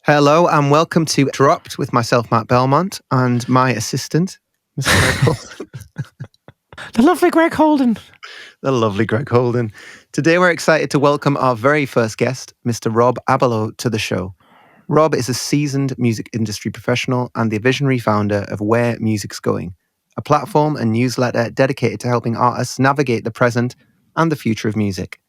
Hello and welcome to Dropped with myself, Matt Belmont, and my assistant, Mr. Greg Holden. The lovely Greg Holden. The lovely Greg Holden. Today we're excited to welcome our very first guest, Mr. Rob Abelow, to the show. Rob is a seasoned music industry professional and the visionary founder of Where Music's Going, a platform and newsletter dedicated to helping artists navigate the present and the future of music.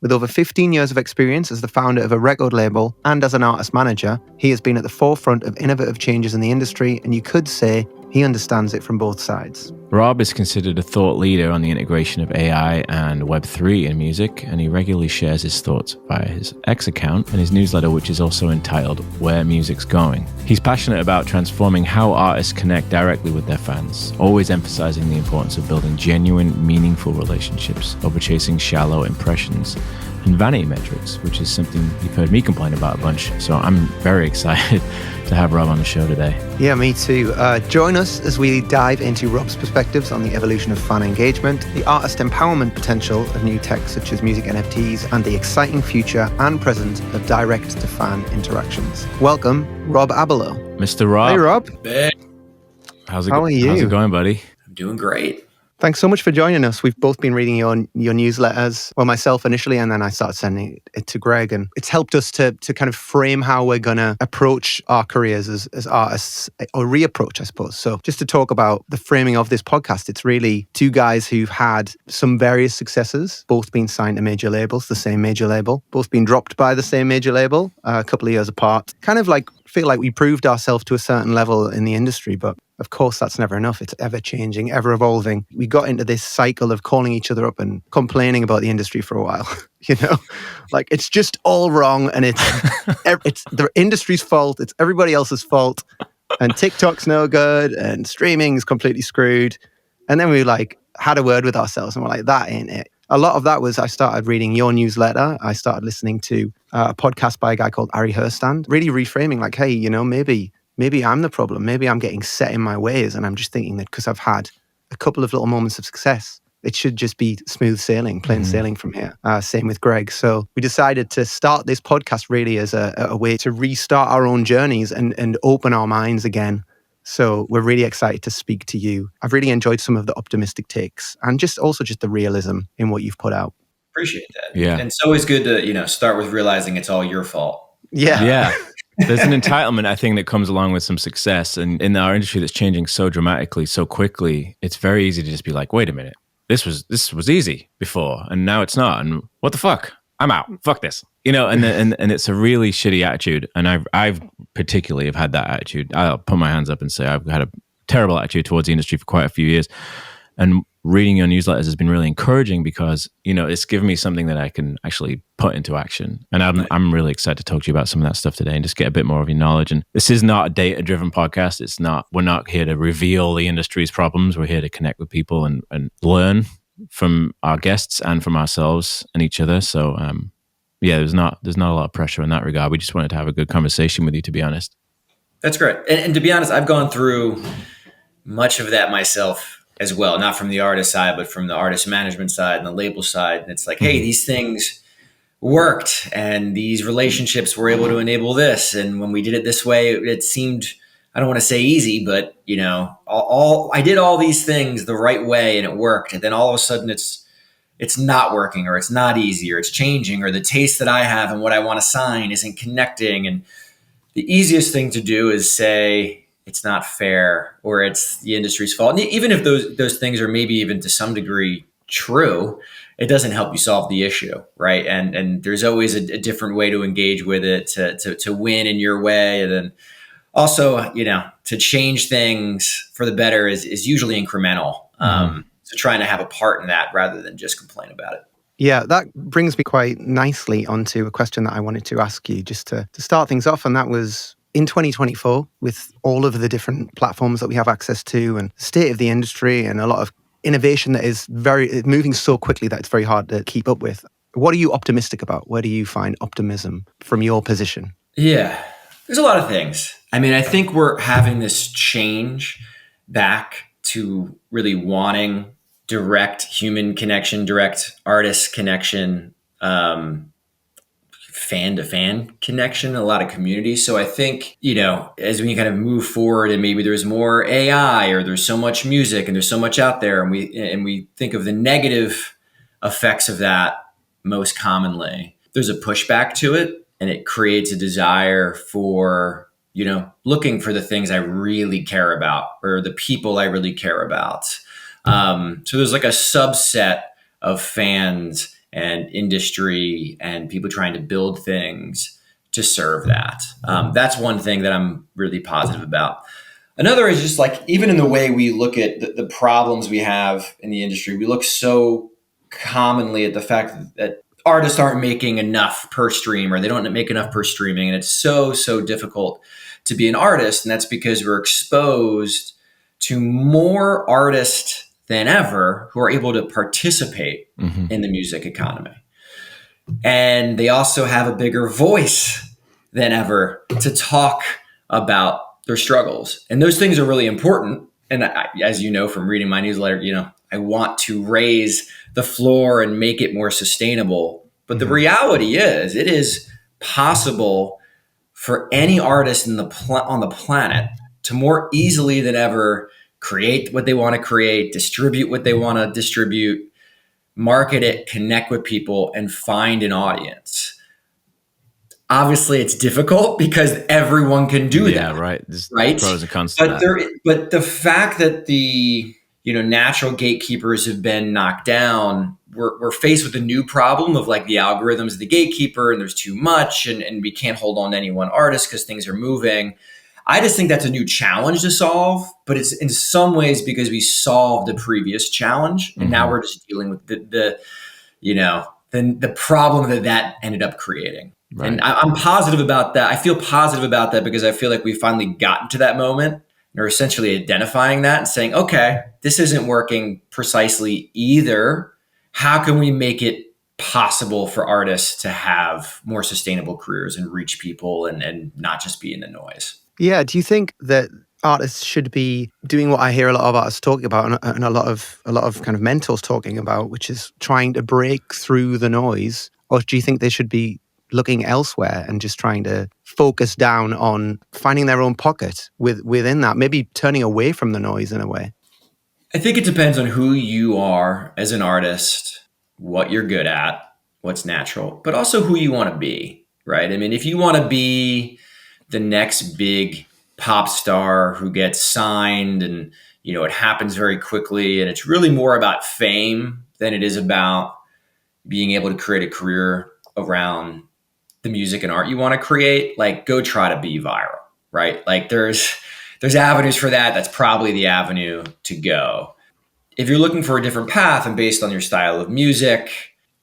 With over 15 years of experience as the founder of a record label and as an artist manager, he has been at the forefront of innovative changes in the industry, and you could say he understands it from both sides. Rob is considered a thought leader on the integration of AI and Web3 in music, and he regularly shares his thoughts via his X account and his newsletter, which is also entitled Where Music's Going. He's passionate about transforming how artists connect directly with their fans, always emphasizing the importance of building genuine, meaningful relationships over chasing shallow impressions and vanity metrics, which is something you've heard me complain about a bunch. So I'm very excited to have Rob on the show today. Yeah, me too. Join us as we dive into Rob's perspectives on the evolution of fan engagement, the artist empowerment potential of new tech such as music NFTs, and the exciting future and present of direct-to-fan interactions. Welcome, Rob Abelow. Mr. Rob. Hey, Rob. Hey. How are you? How's it going, buddy? I'm doing great. Thanks so much for joining us. We've both been reading your newsletters, well, myself initially, and then I started sending it to Greg. And it's helped us to kind of frame how we're going to approach our careers as artists, or reapproach, I suppose. So just to talk about the framing of this podcast, it's really two guys who've had some various successes, both been signed to major labels, the same major label, both been dropped by the same major label, a couple of years apart. Kind of like feel like we proved ourselves to a certain level in the industry, but of course, that's never enough. It's ever changing, ever evolving. We got into this cycle of calling each other up and complaining about the industry for a while. Like it's just all wrong, and it's the industry's fault. It's everybody else's fault, and TikTok's no good, and streaming is completely screwed. And then we had a word with ourselves, and we're like, that ain't it. A lot of that was I started reading your newsletter. I started listening to a podcast by a guy called Ari Herstand, really reframing like, hey, maybe I'm the problem. Maybe I'm getting set in my ways, and I'm just thinking that because I've had a couple of little moments of success, it should just be smooth sailing, plain sailing from here. Same with Greg. So we decided to start this podcast really as a way to restart our own journeys and open our minds again. So we're really excited to speak to you. I've really enjoyed some of the optimistic takes and just the realism in what you've put out. Appreciate that. Yeah. And it's always good to, start with realizing it's all your fault. Yeah. Yeah. There's an entitlement, I think, that comes along with some success. And in our industry that's changing so dramatically, so quickly, it's very easy to just be like, wait a minute, this was easy before, and now it's not. And what the fuck? I'm out. Fuck this. And it's a really shitty attitude. And I've particularly have had that attitude. I'll put my hands up and say I've had a terrible attitude towards the industry for quite a few years. And reading your newsletters has been really encouraging because, it's given me something that I can actually put into action. And I'm really excited to talk to you about some of that stuff today and just get a bit more of your knowledge. And this is not a data-driven podcast. We're not here to reveal the industry's problems. We're here to connect with people and learn from our guests and from ourselves and each other. So, there's not a lot of pressure in that regard. We just wanted to have a good conversation with you, to be honest. That's great. And to be honest, I've gone through much of that myself as well, not from the artist side, but from the artist management side and the label side. And it's like, hey, these things worked and these relationships were able to enable this. And when we did it this way, it seemed, I don't want to say easy, but I did all these things the right way and it worked. And then all of a sudden it's not working, or it's not easy, or it's changing, or the taste that I have and what I want to sign isn't connecting. And the easiest thing to do is say, it's not fair, or it's the industry's fault. And even if those things are maybe even to some degree true, it doesn't help you solve the issue, right? And there's always a different way to engage with it, to win in your way. And then also, to change things for the better is usually incremental. So trying to have a part in that rather than just complain about it. Yeah, that brings me quite nicely onto a question that I wanted to ask you just to start things off. And that was, in 2024, with all of the different platforms that we have access to and the state of the industry and a lot of innovation that is moving so quickly that it's very hard to keep up with, what are you optimistic about? Where do you find optimism from your position? Yeah, there's a lot of things. I mean, I think we're having this change back to really wanting direct human connection, direct artist connection, fan to fan connection, a lot of community. So I think, as we kind of move forward and maybe there's more AI or there's so much music and there's so much out there, and we think of the negative effects of that most commonly, there's a pushback to it, and it creates a desire for, looking for the things I really care about or the people I really care about. So there's like a subset of fans and industry and people trying to build things to serve that. That's one thing that I'm really positive about. Another is just like, even in the way we look at the problems we have in the industry, we look so commonly at the fact that artists aren't making enough per stream, or they don't make enough per streaming. And it's so difficult to be an artist. And that's because we're exposed to more artists than ever who are able to participate in the music economy. And they also have a bigger voice than ever to talk about their struggles. And those things are really important. And as you know from reading my newsletter, I want to raise the floor and make it more sustainable. But the reality is, it is possible for any artist on the planet to more easily than ever create what they want to create, distribute what they want to distribute, market it, connect with people, and find an audience. Obviously, it's difficult because everyone can do that. Yeah, right. There's right. Pros and cons to that. But the fact that the natural gatekeepers have been knocked down, we're faced with a new problem of like the algorithm's the gatekeeper, and there's too much, and we can't hold on to any one artist because things are moving. I just think that's a new challenge to solve, but it's in some ways because we solved the previous challenge, and now we're just dealing with the problem that ended up creating. Right. And I'm positive about that. I feel positive about that because I feel like we've finally gotten to that moment, and we're essentially identifying that and saying, okay, this isn't working precisely either. How can we make it possible for artists to have more sustainable careers and reach people and not just be in the noise? Yeah. Do you think that artists should be doing what I hear a lot of artists talking about, and a lot of kind of mentors talking about, which is trying to break through the noise? Or do you think they should be looking elsewhere and just trying to focus down on finding their own pocket within that, maybe turning away from the noise in a way? I think it depends on who you are as an artist, what you're good at, what's natural, but also who you want to be, right? I mean, if you want to be the next big pop star who gets signed and, it happens very quickly, and it's really more about fame than it is about being able to create a career around the music and art you want to create, like, go try to be viral, right? Like there's avenues for that. That's probably the avenue to go. If you're looking for a different path and based on your style of music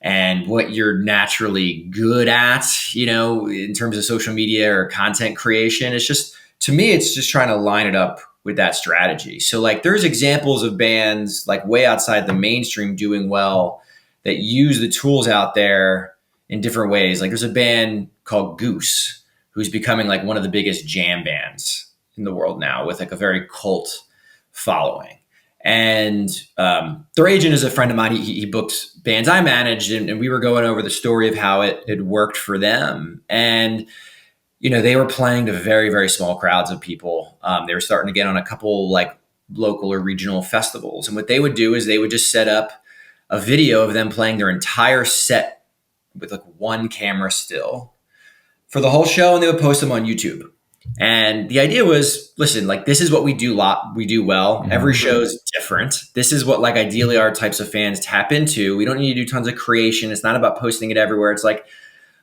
and what you're naturally good at, in terms of social media or content creation, it's just, to me, it's just trying to line it up with that strategy. So like there's examples of bands like way outside the mainstream doing well that use the tools out there in different ways. Like there's a band called Goose who's becoming like one of the biggest jam bands in the world now with like a very cult following. And their agent is a friend of mine. He booked bands I managed, and we were going over the story of how it worked for them. And, they were playing to very, very small crowds of people. They were starting to get on a couple like local or regional festivals. And what they would do is they would just set up a video of them playing their entire set with like one camera still for the whole show, and they would post them on YouTube. And the idea was, listen, like this is what we do well. Every show is different. This is what like ideally our types of fans tap into. We don't need to do tons of creation. It's not about posting it everywhere. It's like,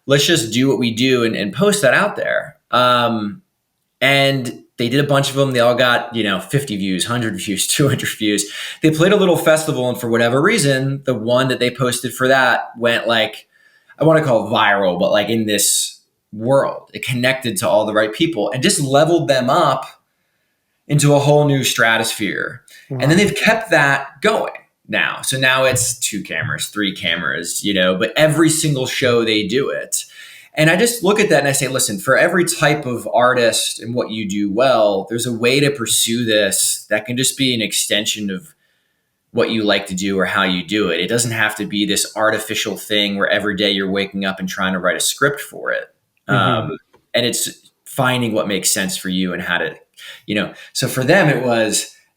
let's just do what we do and post that out there. And they did a bunch of them. They all got, 50 views, 100 views, 200 views. They played a little festival, and for whatever reason, the one that they posted for that went like, I want to call it viral, but like in this world, it connected to all the right people and just leveled them up into a whole new stratosphere. Wow. And then they've kept that going now. So now it's 2 cameras, 3 cameras, but every single show they do it. And I just look at that and I say, listen, for every type of artist and what you do well, there's a way to pursue this that can just be an extension of what you like to do or how you do it. It doesn't have to be this artificial thing where every day you're waking up and trying to write a script for it. And it's finding what makes sense for you and how to, so for them,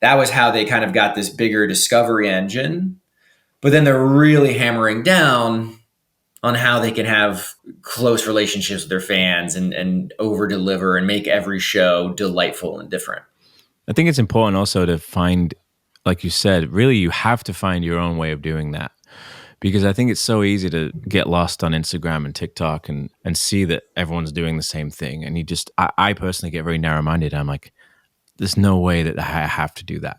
that was how they kind of got this bigger discovery engine, but then they're really hammering down on how they can have close relationships with their fans and over deliver and make every show delightful and different. I think it's important also to find, like you said, really you have to find your own way of doing that. Because I think it's so easy to get lost on Instagram and TikTok and see that everyone's doing the same thing. And I personally get very narrow-minded. I'm like, there's no way that I have to do that.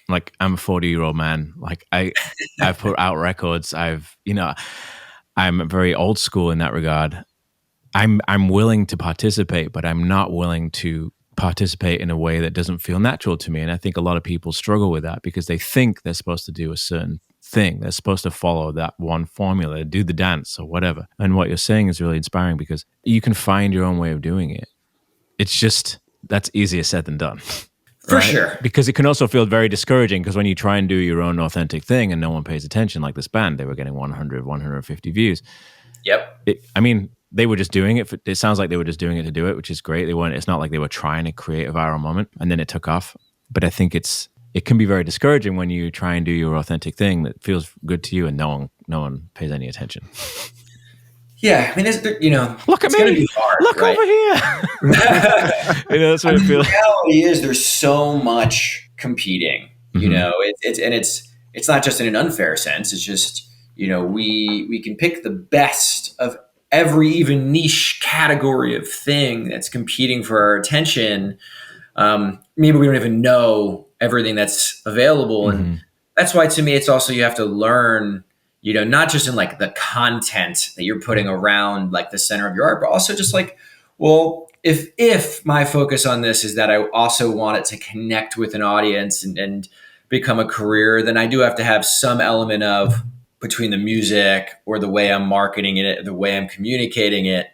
Like, I'm a 40-year-old man. Like, I've put out records. I'm very old school in that regard. I'm willing to participate, but I'm not willing to participate in a way that doesn't feel natural to me. And I think a lot of people struggle with that because they think they're supposed to do a certain thing. They're supposed to follow that one formula, do the dance or whatever. And what you're saying is really inspiring because you can find your own way of doing it. It's just, that's easier said than done. For sure. Because it can also feel very discouraging because when you try and do your own authentic thing and no one pays attention, like this band, they were getting 100, 150 views. Yep. They were just doing it. It sounds like they were just doing it to do it, which is great. It's not like they were trying to create a viral moment and then it took off. But I think it can be very discouraging when you try and do your authentic thing that feels good to you and no one pays any attention. Yeah, I mean, look at me. Hard, look right? over here. That's what it feels. The reality is, there's so much competing. It's not just in an unfair sense. It's just we can pick the best of every even niche category of thing that's competing for our attention. Maybe we don't even know everything that's available, and that's why to me it's also you have to learn. Not just in like the content that you're putting around like the center of your art, but also just like, well, if my focus on this is that I also want it to connect with an audience and become a career, then I do have to have some element of between the music or the way I'm marketing it, the way I'm communicating it,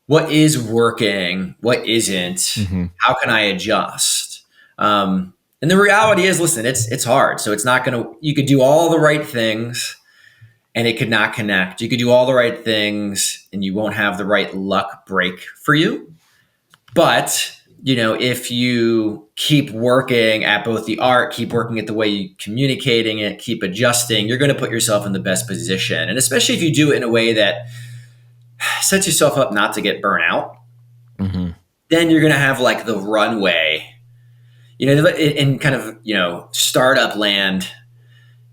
what is working, what isn't, how can I adjust? And the reality is, listen, it's hard. So it's not you could do all the right things and it could not connect. You could do all the right things and you won't have the right luck break for you. But, if you keep working at both the art, keep working at the way you're communicating it, keep adjusting, you're going to put yourself in the best position. And especially if you do it in a way that sets yourself up not to get burnt out, then you're going to have like the runway, in kind of, startup land.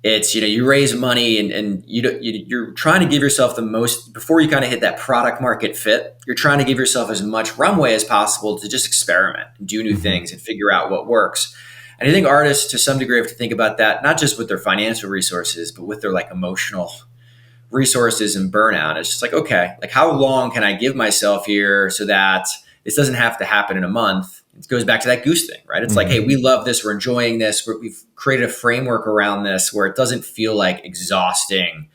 It's, you raise money and you're trying to give yourself the most, before you kind of hit that product market fit, you're trying to give yourself as much runway as possible to just experiment and do new things and figure out what works. And I think artists to some degree have to think about that, not just with their financial resources, but with their like emotional resources and burnout. It's just like, okay, like how long can I give myself here so that this doesn't have to happen in a month? It goes back to that goose thing, right? It's like, hey, we love this. We're enjoying this. We've created a framework around this where it doesn't feel like exhausting.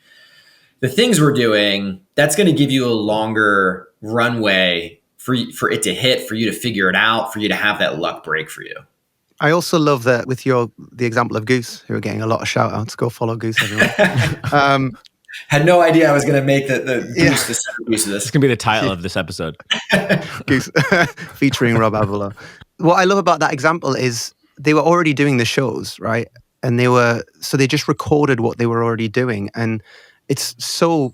The things we're doing, that's going to give you a longer runway for it to hit, for you to figure it out, for you to have that luck break for you. I also love that with the example of Goose, who are getting a lot of shout outs. Go follow Goose, everyone. Had no idea I was going to make the Goose the centerpiece of this. It's going to be the title of this episode. Goose, featuring Rob Abelow. What I love about that example is they were already doing the shows, right? And they just recorded what they were already doing. And it's so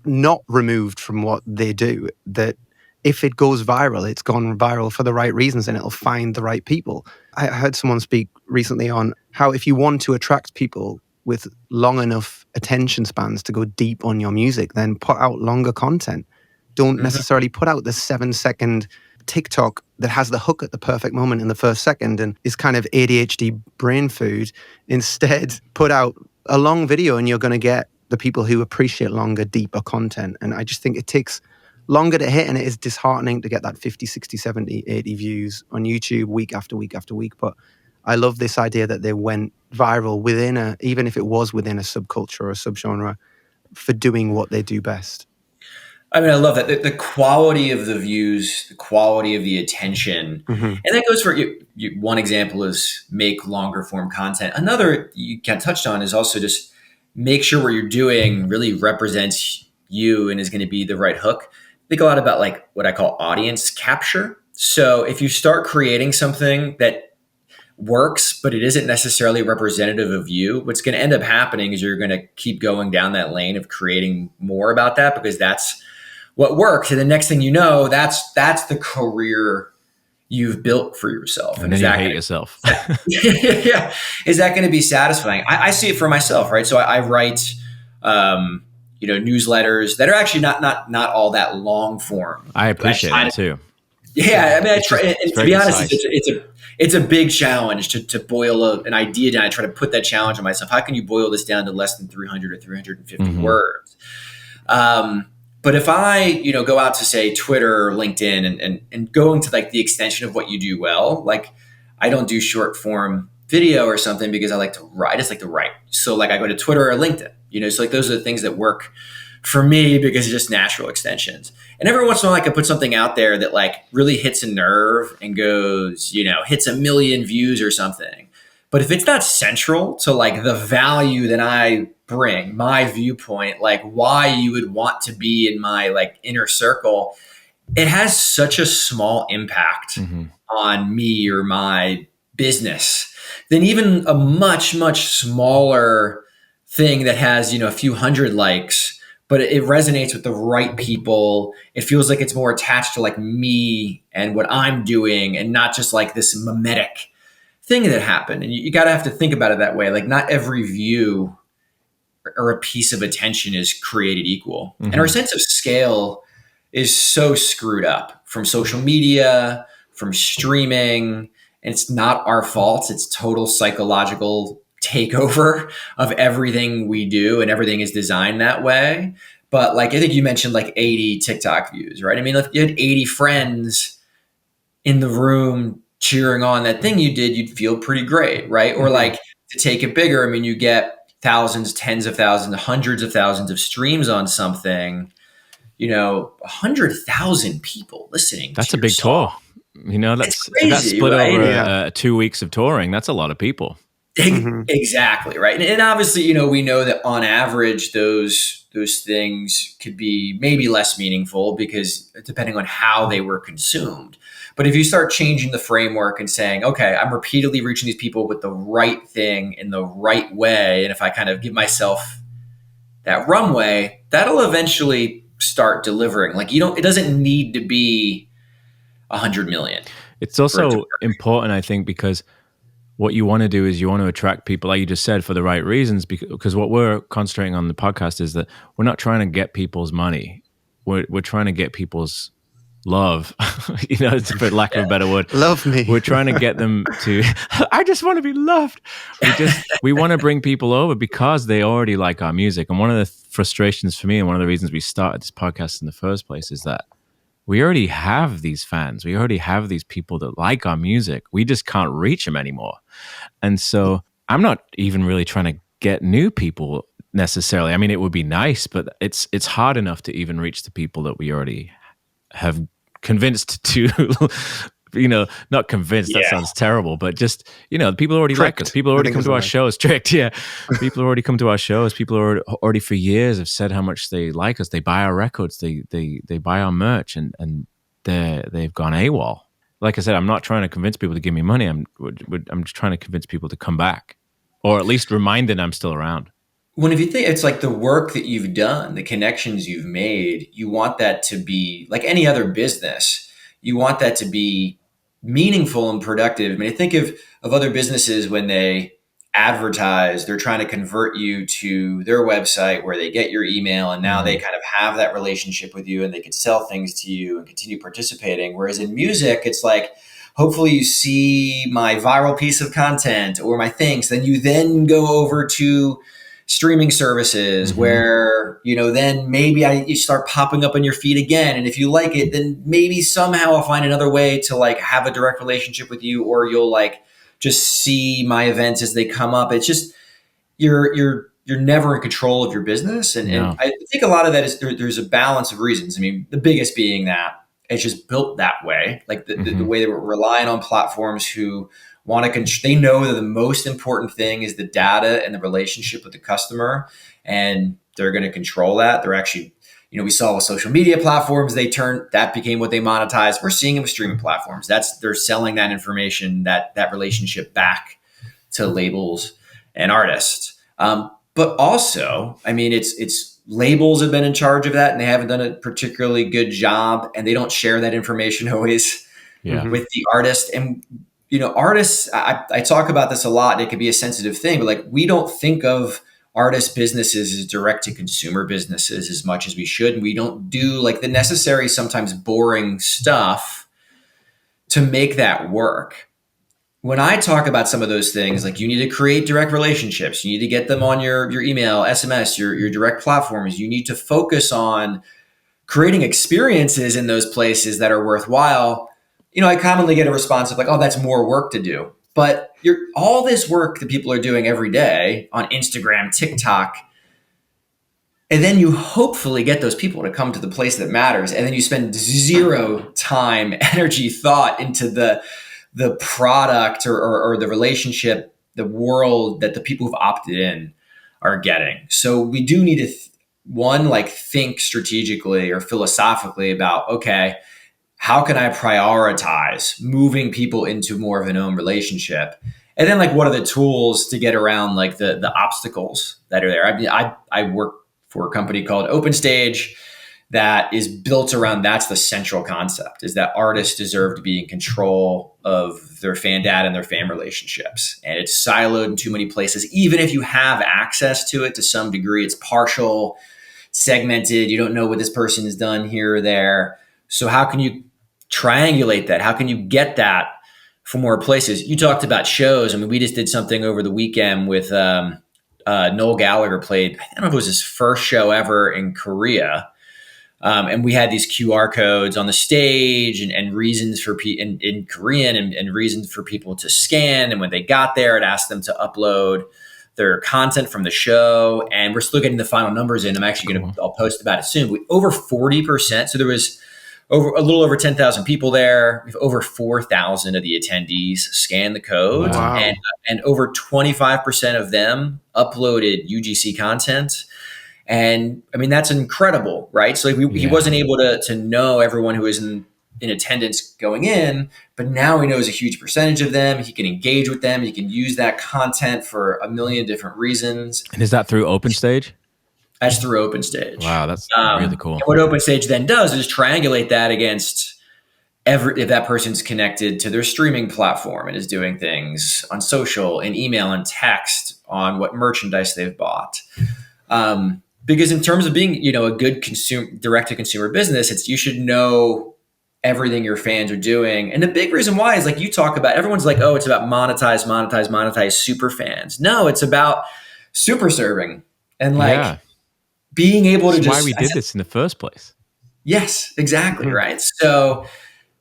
not removed from what they do that if it goes viral, it's gone viral for the right reasons and it'll find the right people. I heard someone speak recently on how if you want to attract people with long enough attention spans to go deep on your music, then put out longer content. Don't necessarily put out the 7-second TikTok that has the hook at the perfect moment in the first second and is kind of ADHD brain food. Instead, put out a long video and you're going to get the people who appreciate longer, deeper content. And I just think it takes longer to hit, and it is disheartening to get that 50, 60, 70, 80 views on YouTube week after week after week. But I love this idea that they went viral even if it was within a subculture or a subgenre, for doing what they do best. I mean, I love that the quality of the views, the quality of the attention, Mm-hmm. and that goes for you. One example is make longer form content. Another you kind of touched on is also just make sure what you're doing really represents you and is going to be the right hook. Think a lot about like what I call audience capture. So if you start creating something that works, but it isn't necessarily representative of you, what's going to end up happening is you're going to keep going down that lane of creating more about that because that's what works. And the next thing you know, that's the career you've built for yourself. And then you hate yourself. Yeah. Is that going to be satisfying? I see it for myself, right? So I write, newsletters that are actually not all that long form. I appreciate that too. Yeah. I mean, I try, and to be honest, concise. it's a big challenge to boil an idea down. I try to put that challenge on myself. How can you boil this down to less than 300 or 350 words? But if I, go out to say Twitter or LinkedIn and go into like the extension of what you do well, like I don't do short form video or something because I like to write. I just like to write. So like I go to Twitter or LinkedIn, so like those are the things that work for me because it's just natural extensions. And every once in a while I can put something out there that like really hits a nerve and goes, hits 1 million views or something. But if it's not central to like the value that I bring, my viewpoint, like why you would want to be in my like inner circle, it has such a small impact on me or my business than even a much, much smaller thing that has, a few hundred likes, but it resonates with the right people. It feels like it's more attached to like me and what I'm doing and not just like this mimetic thing that happened. And you got to have to think about it that way. Like not every view or a piece of attention is created equal. And our sense of scale is so screwed up from social media, from streaming, and it's not our fault. It's total psychological takeover of everything we do, and everything is designed that way. But like, I think you mentioned like 80 TikTok views, right? I mean, if you had 80 friends in the room cheering on that thing you did, you'd feel pretty great, right? Or like to take it bigger, I mean, you get thousands, tens of thousands, hundreds of thousands of streams on something, 100,000 people listening. That's to a big song. tour. That's crazy, that's split right? over 2 weeks of touring. That's a lot of people. Exactly, right. And obviously, we know that on average, those things could be maybe less meaningful because depending on how they were consumed. But if you start changing the framework and saying, okay, I'm repeatedly reaching these people with the right thing in the right way, and if I kind of give myself that runway, that'll eventually start delivering. Like it doesn't need to be 100 million. It's also important, I think, because what you want to do is you want to attract people, like you just said, for the right reasons. Because what we're concentrating on the podcast is that we're not trying to get people's money. We're trying to get people's love, for lack of a better word. Love me. We're trying to get them to, I just want to be loved. We want to bring people over because they already like our music. And one of the frustrations for me, and one of the reasons we started this podcast in the first place, is that we already have these fans. We already have these people that like our music. We just can't reach them anymore. And so I'm not even really trying to get new people necessarily. I mean, it would be nice, but it's hard enough to even reach the people that we already have convinced to, not convinced, that sounds terrible, but just, people already Tricked. like us. People already come to our shows. Tricked, yeah. People already come to our shows. People already for years have said how much they like us. They buy our records. They buy our merch, and they've gone AWOL. Like I said, I'm not trying to convince people to give me money. I'm just trying to convince people to come back, or at least remind them I'm still around. When if you think it's like the work that you've done, the connections you've made, you want that to be like any other business. You want that to be meaningful and productive. I mean, I think of other businesses when they advertise, they're trying to convert you to their website where they get your email, and now they kind of have that relationship with you and they can sell things to you and continue participating. Whereas in music, it's like, hopefully you see my viral piece of content or my things, then you then go over to streaming services where, then maybe you start popping up on your feed again. And if you like it, then maybe somehow I'll find another way to like have a direct relationship with you, or you'll like just see my events as they come up. It's just, you're you're never in control of your business. And No. I think a lot of that is there's a balance of reasons. I mean, the biggest being that it's just built that way, like the way that we're relying on platforms who want to they know that the most important thing is the data and the relationship with the customer, and they're going to control that. They're actually, we saw with social media platforms, that became what they monetized. We're seeing it with streaming platforms. They're selling that information, that relationship back to labels and artists. But also, I mean, it's labels have been in charge of that, and they haven't done a particularly good job, and they don't share that information always with the artist. And artists, I talk about this a lot, and it can be a sensitive thing, but like, we don't think of artist businesses as direct to consumer businesses as much as we should. And we don't do like the necessary, sometimes boring stuff to make that work. When I talk about some of those things, like you need to create direct relationships, you need to get them on your email, SMS, your direct platforms. You need to focus on creating experiences in those places that are worthwhile. I commonly get a response of like, oh, that's more work to do. But all this work that people are doing every day on Instagram, TikTok, and then you hopefully get those people to come to the place that matters. And then you spend zero time, energy, thought into the product or the relationship, the world that the people who've opted in are getting. So we do need to think strategically or philosophically about, okay, how can I prioritize moving people into more of an own relationship? And then like, what are the tools to get around like the obstacles that are there? I mean, I work for a company called OpenStage that is built around, that's the central concept, is that artists deserve to be in control of their fan data and their fan relationships. And it's siloed in too many places. Even if you have access to it to some degree, it's partial, segmented. You don't know what this person has done here or there. So how can you triangulate that? How can you get that from more places? You talked about shows. I mean, we just did something over the weekend with Noel Gallagher played, I don't know if it was his first show ever in Korea. And we had these QR codes on the stage and reasons for in Korean and reasons for people to scan. And when they got there, it asked them to upload their content from the show. And we're still getting the final numbers in. I'm actually I'll post about it soon. Over 40%. So there was a little over 10,000 people there. We have over 4,000 of the attendees scanned the code. Wow. And over 25% of them uploaded UGC content. And I mean, that's incredible, right? So like he wasn't able to know everyone who was in attendance going in, but now he knows a huge percentage of them. He can engage with them. He can use that content for a million different reasons. And is that through OpenStage? That's through OpenStage. Wow, that's really cool. And what OpenStage then does is triangulate that against if that person's connected to their streaming platform and is doing things on social and email and text on what merchandise they've bought. Because in terms of being, a good direct to consumer business, you should know everything your fans are doing. And the big reason why is like you talk about, everyone's like, oh, it's about monetize super fans. No, it's about super serving and like being able to That's just. why we did this in the first place. Yes, exactly. Right. So,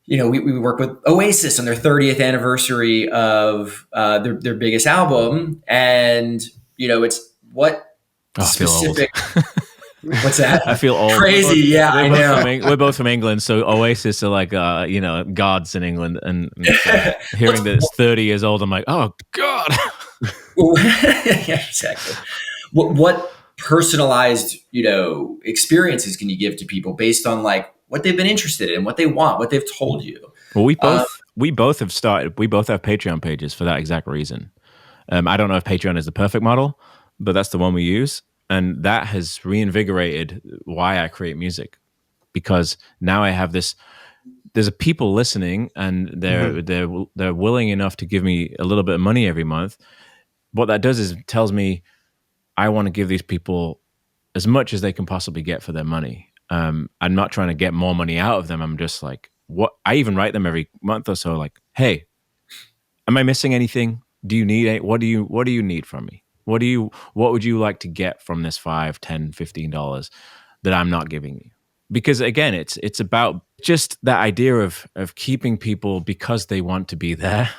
we work with Oasis on their 30th anniversary of their biggest album. And, it's what specific. What's that? I feel old. Crazy. I know. We're both from England. So Oasis are like, gods in England. And hearing that it's 30 years old, I'm like, oh, God. Yeah, exactly. What personalized, experiences can you give to people based on like what they've been interested in, what they want, what they've told you? Well, we both have started. We both have Patreon pages for that exact reason. I don't know if Patreon is the perfect model, but that's the one we use, and that has reinvigorated why I create music, because now I have this. There's a people listening, and they're willing enough to give me a little bit of money every month. What that does is it tells me I want to give these people as much as they can possibly get for their money. I'm not trying to get more money out of them. I'm just like, what? I even write them every month or so, like, hey, am I missing anything? Do you need what do you need from me? What would you like to get from this $5, $10, $15 that I'm not giving you? Because again, it's about just that idea of keeping people because they want to be there.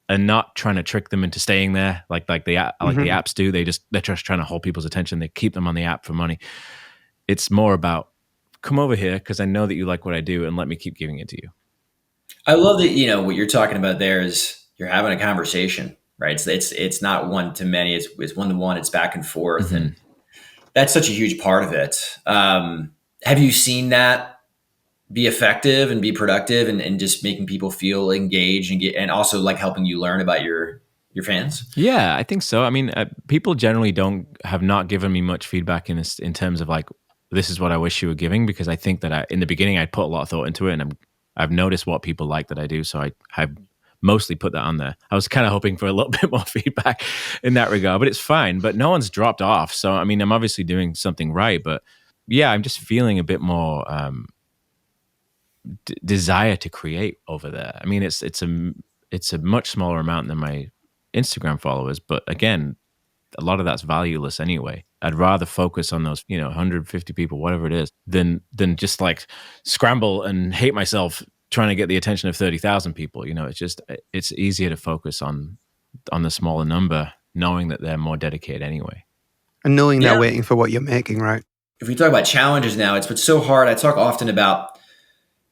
and not trying to trick them into staying there like the apps do. They're just trying to hold people's attention. They keep them on the app for money. It's more about, come over here because I know that you like what I do, and let me keep giving it to you. I love that, what you're talking about there is you're having a conversation, right? It's not one to many, it's one to one, it's back and forth. Mm-hmm. And that's such a huge part of it. Have you seen that be effective and be productive and just making people feel engaged and also like helping you learn about your fans? Yeah, I think so. I mean, people generally have not given me much feedback in terms of like, this is what I wish you were giving, because I think that in the beginning I put a lot of thought into it, and I've noticed what people like that I do, so I have mostly put that on there. I was kind of hoping for a little bit more feedback in that regard, but it's fine. But no one's dropped off, so I mean, I'm obviously doing something right. But yeah, I'm just feeling a bit more desire to create over there. I mean, it's a much smaller amount than my Instagram followers, but again, a lot of that's valueless anyway. I'd rather focus on those, 150 people, whatever it is, than just like scramble and hate myself trying to get the attention of 30,000 people. It's easier to focus on the smaller number, knowing that they're more dedicated anyway. And knowing they're waiting for what you're making, right? If we talk about challenges now, it's so hard. I talk often about,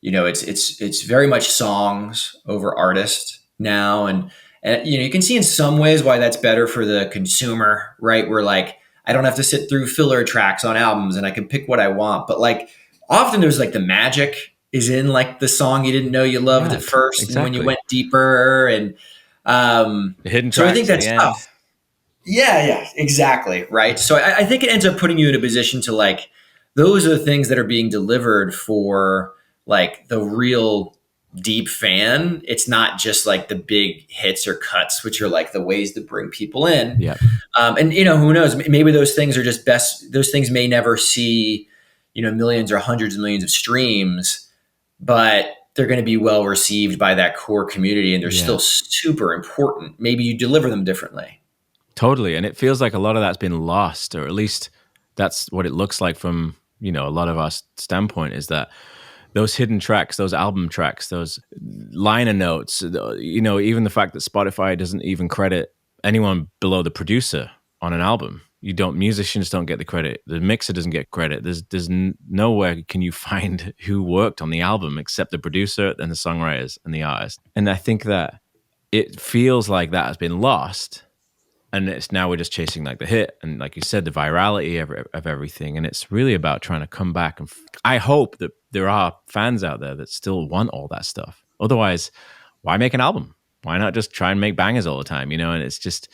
it's very much songs over artists now. And you can see in some ways why that's better for the consumer, right? Where like, I don't have to sit through filler tracks on albums and I can pick what I want. But like often there's like the magic is in like the song you didn't know you loved at first. Exactly. And when you went deeper and the hidden tracks. So I think that's tough. Yeah, exactly. Right. So I think it ends up putting you in a position to like, those are the things that are being delivered for like the real deep fan. It's not just like the big hits or cuts, which are like the ways to bring people in. Yeah. And who knows, maybe those things are just those things may never see, millions or hundreds of millions of streams, but they're going to be well received by that core community. And they're still super important. Maybe you deliver them differently. Totally. And it feels like a lot of that's been lost, or at least that's what it looks like from, a lot of our standpoint, is that those hidden tracks, those album tracks, those liner notes, even the fact that Spotify doesn't even credit anyone below the producer on an album. Musicians don't get the credit. The mixer doesn't get credit. There's nowhere can you find who worked on the album except the producer and the songwriters and the artist. And I think that it feels like that has been lost. And it's now we're just chasing like the hit and, like you said, the virality of everything. And it's really about trying to come back. And I hope that there are fans out there that still want all that stuff. Otherwise, why make an album? Why not just try and make bangers all the time? And it's just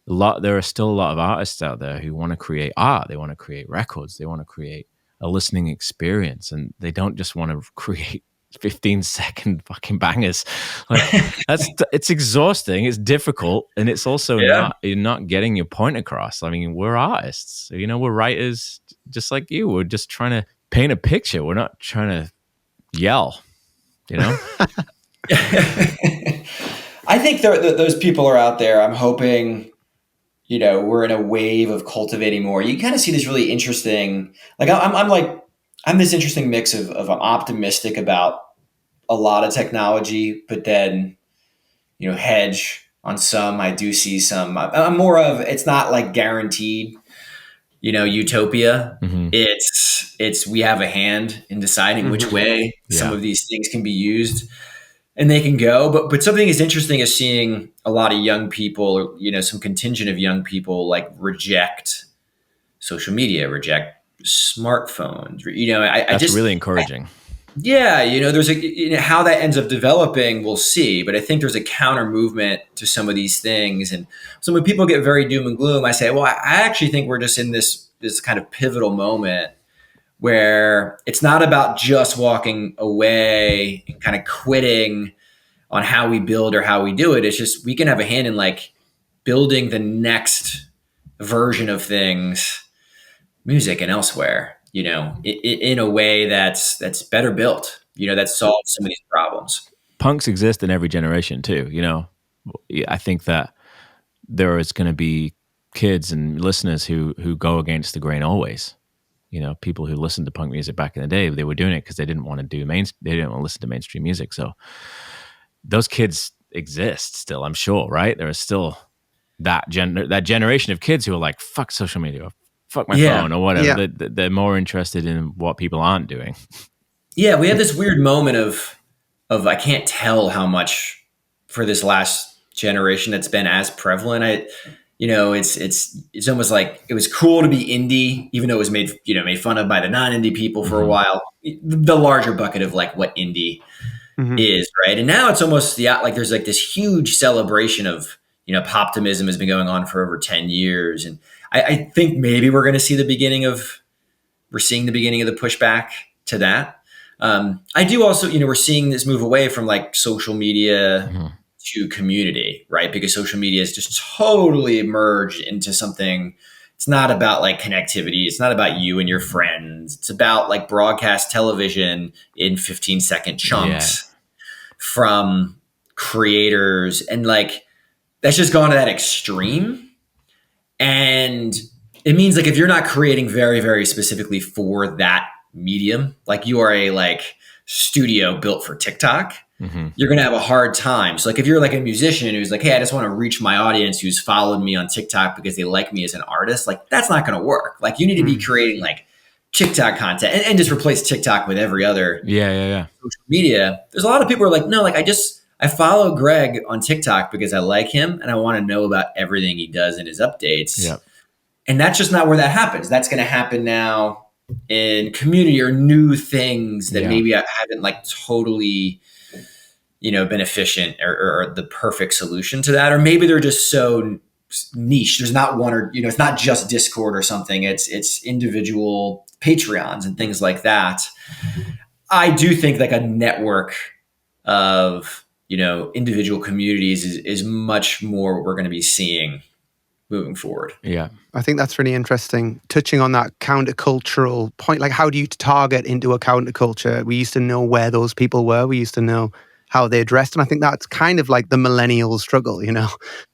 there are still a lot of artists out there who want to create art. They want to create records. They want to create a listening experience. And they don't just want to create 15-second fucking bangers. Like it's exhausting, it's difficult, and it's also you're not getting your point across. I mean, we're artists, we're writers just like you. We're just trying to paint a picture. We're not trying to yell, I think those people are out there. I'm hoping, we're in a wave of cultivating more. You kind of see this really interesting, like I'm this interesting mix of I'm optimistic about a lot of technology, but then, hedge on some. I do see some. I'm more of, it's not like guaranteed, utopia. Mm-hmm. It's we have a hand in deciding which way some of these things can be used, and they can go. But something as interesting as seeing a lot of young people, or some contingent of young people, like reject social media, reject smartphones. That's just really encouraging. There's how that ends up developing, we'll see. But I think there's a counter movement to some of these things. And so when people get very doom and gloom, I say, well, I actually think we're just in this kind of pivotal moment where it's not about just walking away and kind of quitting on how we build or how we do it. It's just we can have a hand in like building the next version of things, music and elsewhere. In a way that's better built, that solves some of these problems. Punks exist in every generation too. I think that there is going to be kids and listeners who go against the grain always. People who listened to punk music back in the day, they were doing it because they didn't want to listen to mainstream music. So those kids, exist still, I'm sure, right? There is still that generation of kids who are like, fuck social media, or fuck my phone, or whatever. Yeah. They're more interested in what people aren't doing. Yeah, we have this weird moment of I can't tell how much for this last generation that's been as prevalent. It's almost like it was cool to be indie, even though it was made fun of by the non-indie people for a while. The larger bucket of like what indie is, right? And now it's almost like there's like this huge celebration of poptimism has been going on for over 10 years, and I think maybe we're seeing the beginning of the pushback to that. I do also, we're seeing this move away from like social media to community, right? Because social media has just totally merged into something. It's not about like connectivity. It's not about you and your friends. It's about like broadcast television in 15-second chunks from creators. And like, that's just gone to that extreme. And it means like, if you're not creating very, very specifically for that medium, like you are a like studio built for TikTok, you're going to have a hard time. So like if you're like a musician who's like, hey, I just want to reach my audience who's followed me on TikTok because they like me as an artist, like that's not going to work. Like you need to be creating like TikTok content and just replace TikTok with every other social media. There's a lot of people who are like, no, like I follow Greg on TikTok because I like him and I want to know about everything he does in his updates. Yep. And that's just not where that happens. That's going to happen now in community or new things that maybe I haven't like totally, been efficient or the perfect solution to that. Or maybe they're just so niche. There's not one or, it's not just Discord or something. It's individual Patreons and things like that. I do think like a network of, individual communities is much more what we're going to be seeing moving forward. Yeah. I think that's really interesting. Touching on that countercultural point, like how do you target into a counterculture? We used to know where those people were. We used to know how they dressed. And I think that's kind of like the millennial struggle,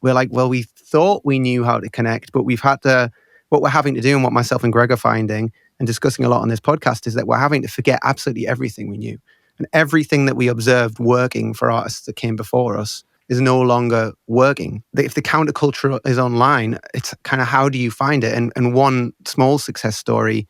We're like, well, we thought we knew how to connect, but what we're having to do and what myself and Greg are finding and discussing a lot on this podcast is that we're having to forget absolutely everything we knew. And everything that we observed working for artists that came before us is no longer working. If the counterculture is online, it's kind of how do you find it? And one small success story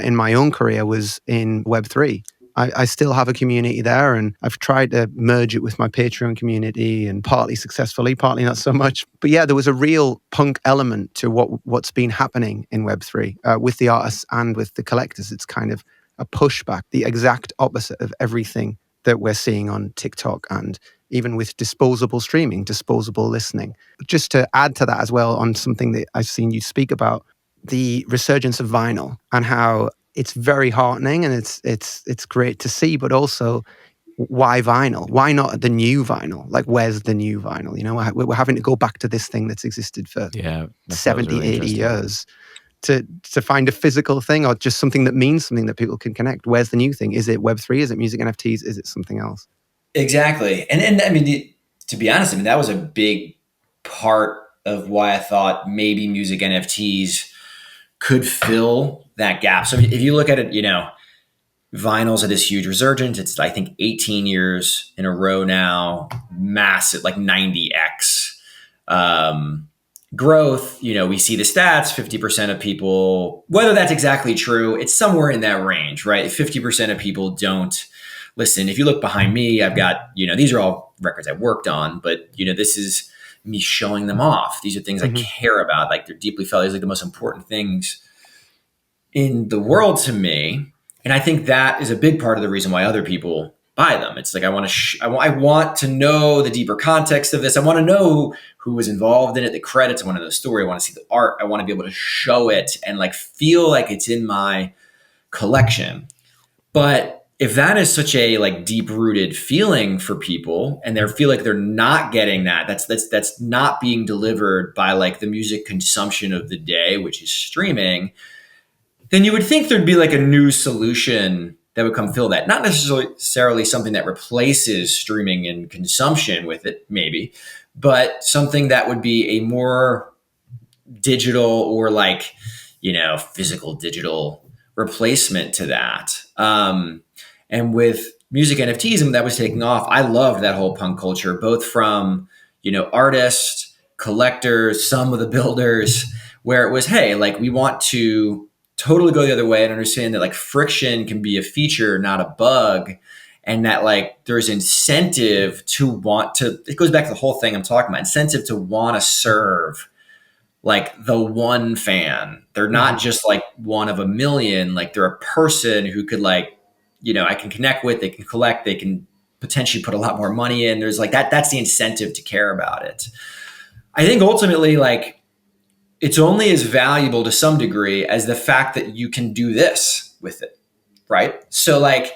in my own career was in Web3. I still have a community there, and I've tried to merge it with my Patreon community, and partly successfully, partly not so much. But yeah, there was a real punk element to what's been happening in Web3 with the artists and with the collectors. It's kind of a pushback, the exact opposite of everything that we're seeing on TikTok and even with disposable streaming, disposable listening. Just to add to that as well, on something that I've seen you speak about, the resurgence of vinyl and how it's very heartening and it's great to see, but also why vinyl? Why not the new vinyl? Like, where's the new vinyl? We're having to go back to this thing that's existed for 70, really 80 years to find a physical thing or just something that means something that people can connect. Where's the new thing? Is it Web3? Is it music NFTs? Is it something else? Exactly. And I mean, to be honest, that was a big part of why I thought maybe music NFTs could fill that gap. So if you look at it, vinyl's at this huge resurgence. It's, I think, 18 years in a row now, massive, like 90x growth. We see the stats, 50% of people, whether that's exactly true, it's somewhere in that range, right? 50% of people don't listen. If you look behind me, I've got, these are all records I worked on, but, this is me showing them off. These are things I care about. Like, they're deeply felt. These are like the most important things in the world to me. And I think that is a big part of the reason why other people buy them. It's like, I want to know the deeper context of this. I want to know who was involved in it, the credits. I want to know the story. I want to see the art. I want to be able to show it and like feel like it's in my collection. But if that is such a like deep rooted feeling for people and they feel like they're not getting that's not being delivered by like the music consumption of the day, which is streaming, then you would think there'd be like a new solution that would come fill that. Not necessarily something that replaces streaming and consumption with it, maybe, but something that would be a more digital or like, physical digital replacement to that. And with music NFTs and that was taking off, I loved that whole punk culture, both from, artists, collectors, some of the builders, where it was, hey, like we want to totally go the other way and understand that like friction can be a feature, not a bug. And that like there's incentive to want to, it goes back to the whole thing I'm talking about, incentive to want to serve like the one fan. They're not just like one of a million, like they're a person who could like, I can connect with, they can collect, they can potentially put a lot more money in. There's like that's the incentive to care about it. I think ultimately like it's only as valuable to some degree as the fact that you can do this with it, right? So like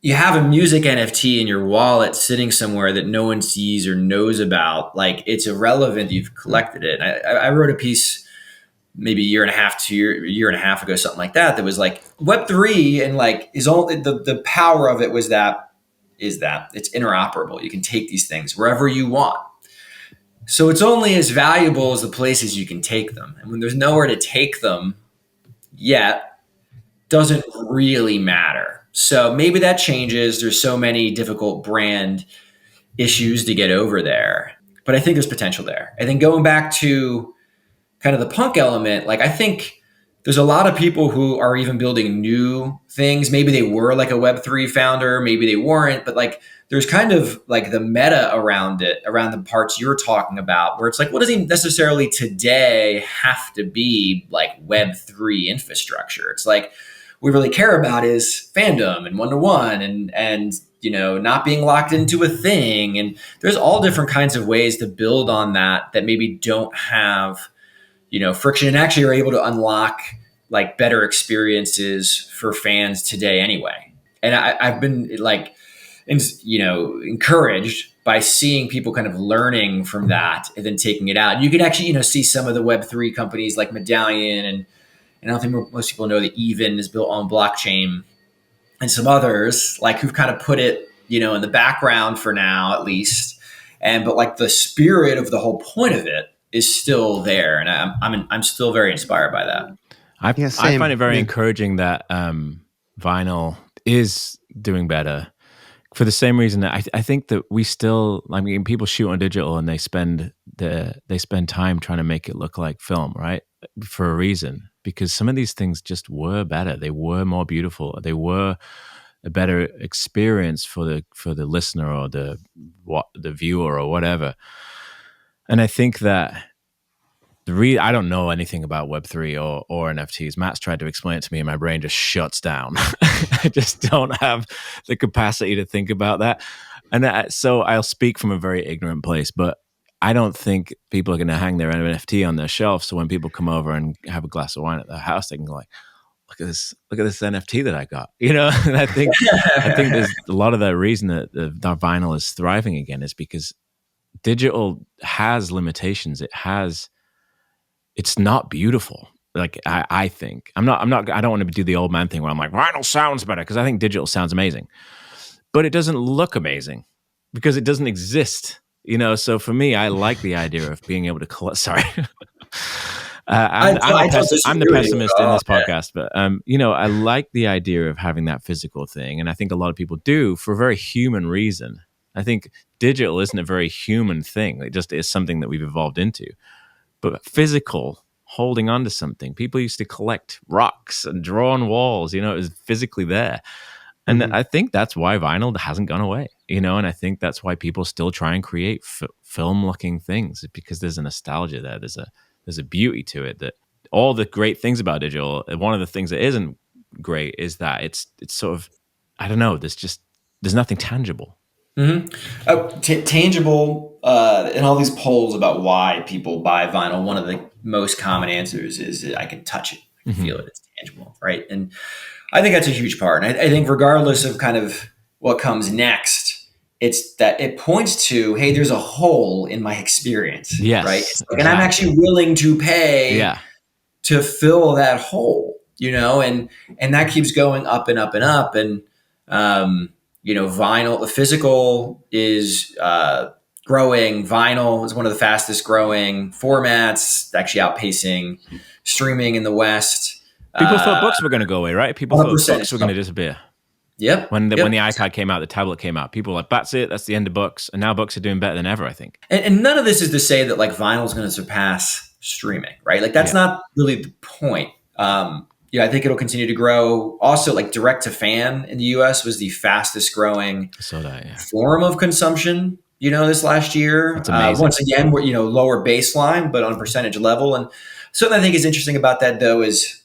you have a music NFT in your wallet sitting somewhere that no one sees or knows about. Like it's irrelevant. You've collected it. I wrote a piece maybe a year and a half ago, something like that was like Web3 and like is all the power of it is that it's interoperable. You can take these things wherever you want. So it's only as valuable as the places you can take them. And when there's nowhere to take them yet, doesn't really matter. So maybe that changes. There's so many difficult brand issues to get over there. But I think there's potential there. I think going back to kind of the punk element, like I think there's a lot of people who are even building new things. Maybe they were like a Web3 founder, maybe they weren't, but like there's kind of like the meta around it, around the parts you're talking about, where it's like, what does it necessarily today have to be like Web3 infrastructure? It's like, what we really care about is fandom and one-to-one and not being locked into a thing. And there's all different kinds of ways to build on that maybe don't have friction and actually are able to unlock like better experiences for fans today anyway. And I've been like, encouraged by seeing people kind of learning from that and then taking it out. And you can actually, see some of the Web3 companies like Medallion and I don't think most people know that Even is built on blockchain and some others like who've kind of put it, in the background for now, at least. But like the spirit of the whole point of it is still there. And I'm still very inspired by that. I find it very encouraging that vinyl is doing better for the same reason that I think that we still, people shoot on digital and they spend time trying to make it look like film, right? For a reason, because some of these things just were better. They were more beautiful. They were a better experience for the listener or the viewer or whatever. And I think that I don't know anything about Web3 or NFTs. Matt's tried to explain it to me and my brain just shuts down. I just don't have the capacity to think about that. And so I'll speak from a very ignorant place, but I don't think people are going to hang their NFT on their shelf. So when people come over and have a glass of wine at their house, they can go like, look at this NFT that I got, And I think there's a lot of the reason that the vinyl is thriving again is because digital has limitations. It's not beautiful. Like I think I don't want to do the old man thing where I'm like, vinyl sounds better because I think digital sounds amazing, but it doesn't look amazing because it doesn't exist. So for me, I like the idea of being able to collect. Sorry, I'm the pessimist in this podcast, but I like the idea of having that physical thing, and I think a lot of people do for a very human reason. I think digital isn't a very human thing; it just is something that we've evolved into. But physical, holding on to something. People used to collect rocks and draw on walls. It was physically there. And I think that's why vinyl hasn't gone away, and I think that's why people still try and create film-looking things because there's a nostalgia there. There's a beauty to it that all the great things about digital, one of the things that isn't great is that it's sort of, I don't know, there's nothing tangible. Tangible, and all these polls about why people buy vinyl, one of the most common answers is I can touch it, I can feel it, it's tangible, right? And I think that's a huge part. And I think regardless of kind of what comes next, it's that it points to, hey, there's a hole in my experience, yes, right? Exactly. And I'm actually willing to pay to fill that hole, and that keeps going up and up and up. And, vinyl, the physical is growing. Vinyl is one of the fastest growing formats, actually outpacing streaming in the West. People thought books were going to go away, right? People thought books were going to disappear. Yep. When the Yep. iPad came out, the tablet came out, people were like, that's it, that's the end of books. And now books are doing better than ever, I think. And none of this is to say that like vinyl is going to surpass streaming, right? Like that's not really the point. I think it'll continue to grow. Also, like direct to fan in the US was the fastest growing form of consumption, this last year. That's amazing. Once again, we're, lower baseline, but on a percentage level. And something I think is interesting about that though, is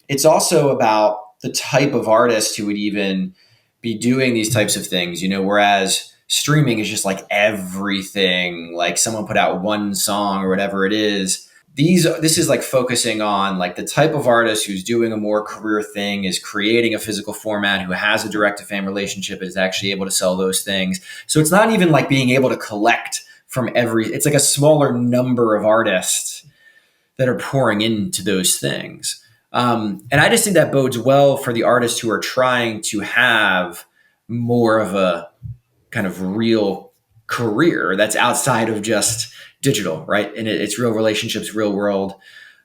it's also about the type of artist who would even be doing these types of things, whereas streaming is just like everything, like someone put out one song or whatever it is. This is like focusing on like the type of artist who's doing a more career thing, is creating a physical format, who has a direct to fan relationship, and is actually able to sell those things. So it's not even like being able to collect from it's like a smaller number of artists that are pouring into those things. And I just think that bodes well for the artists who are trying to have more of a kind of real career that's outside of just digital, right? And it's real relationships, real world.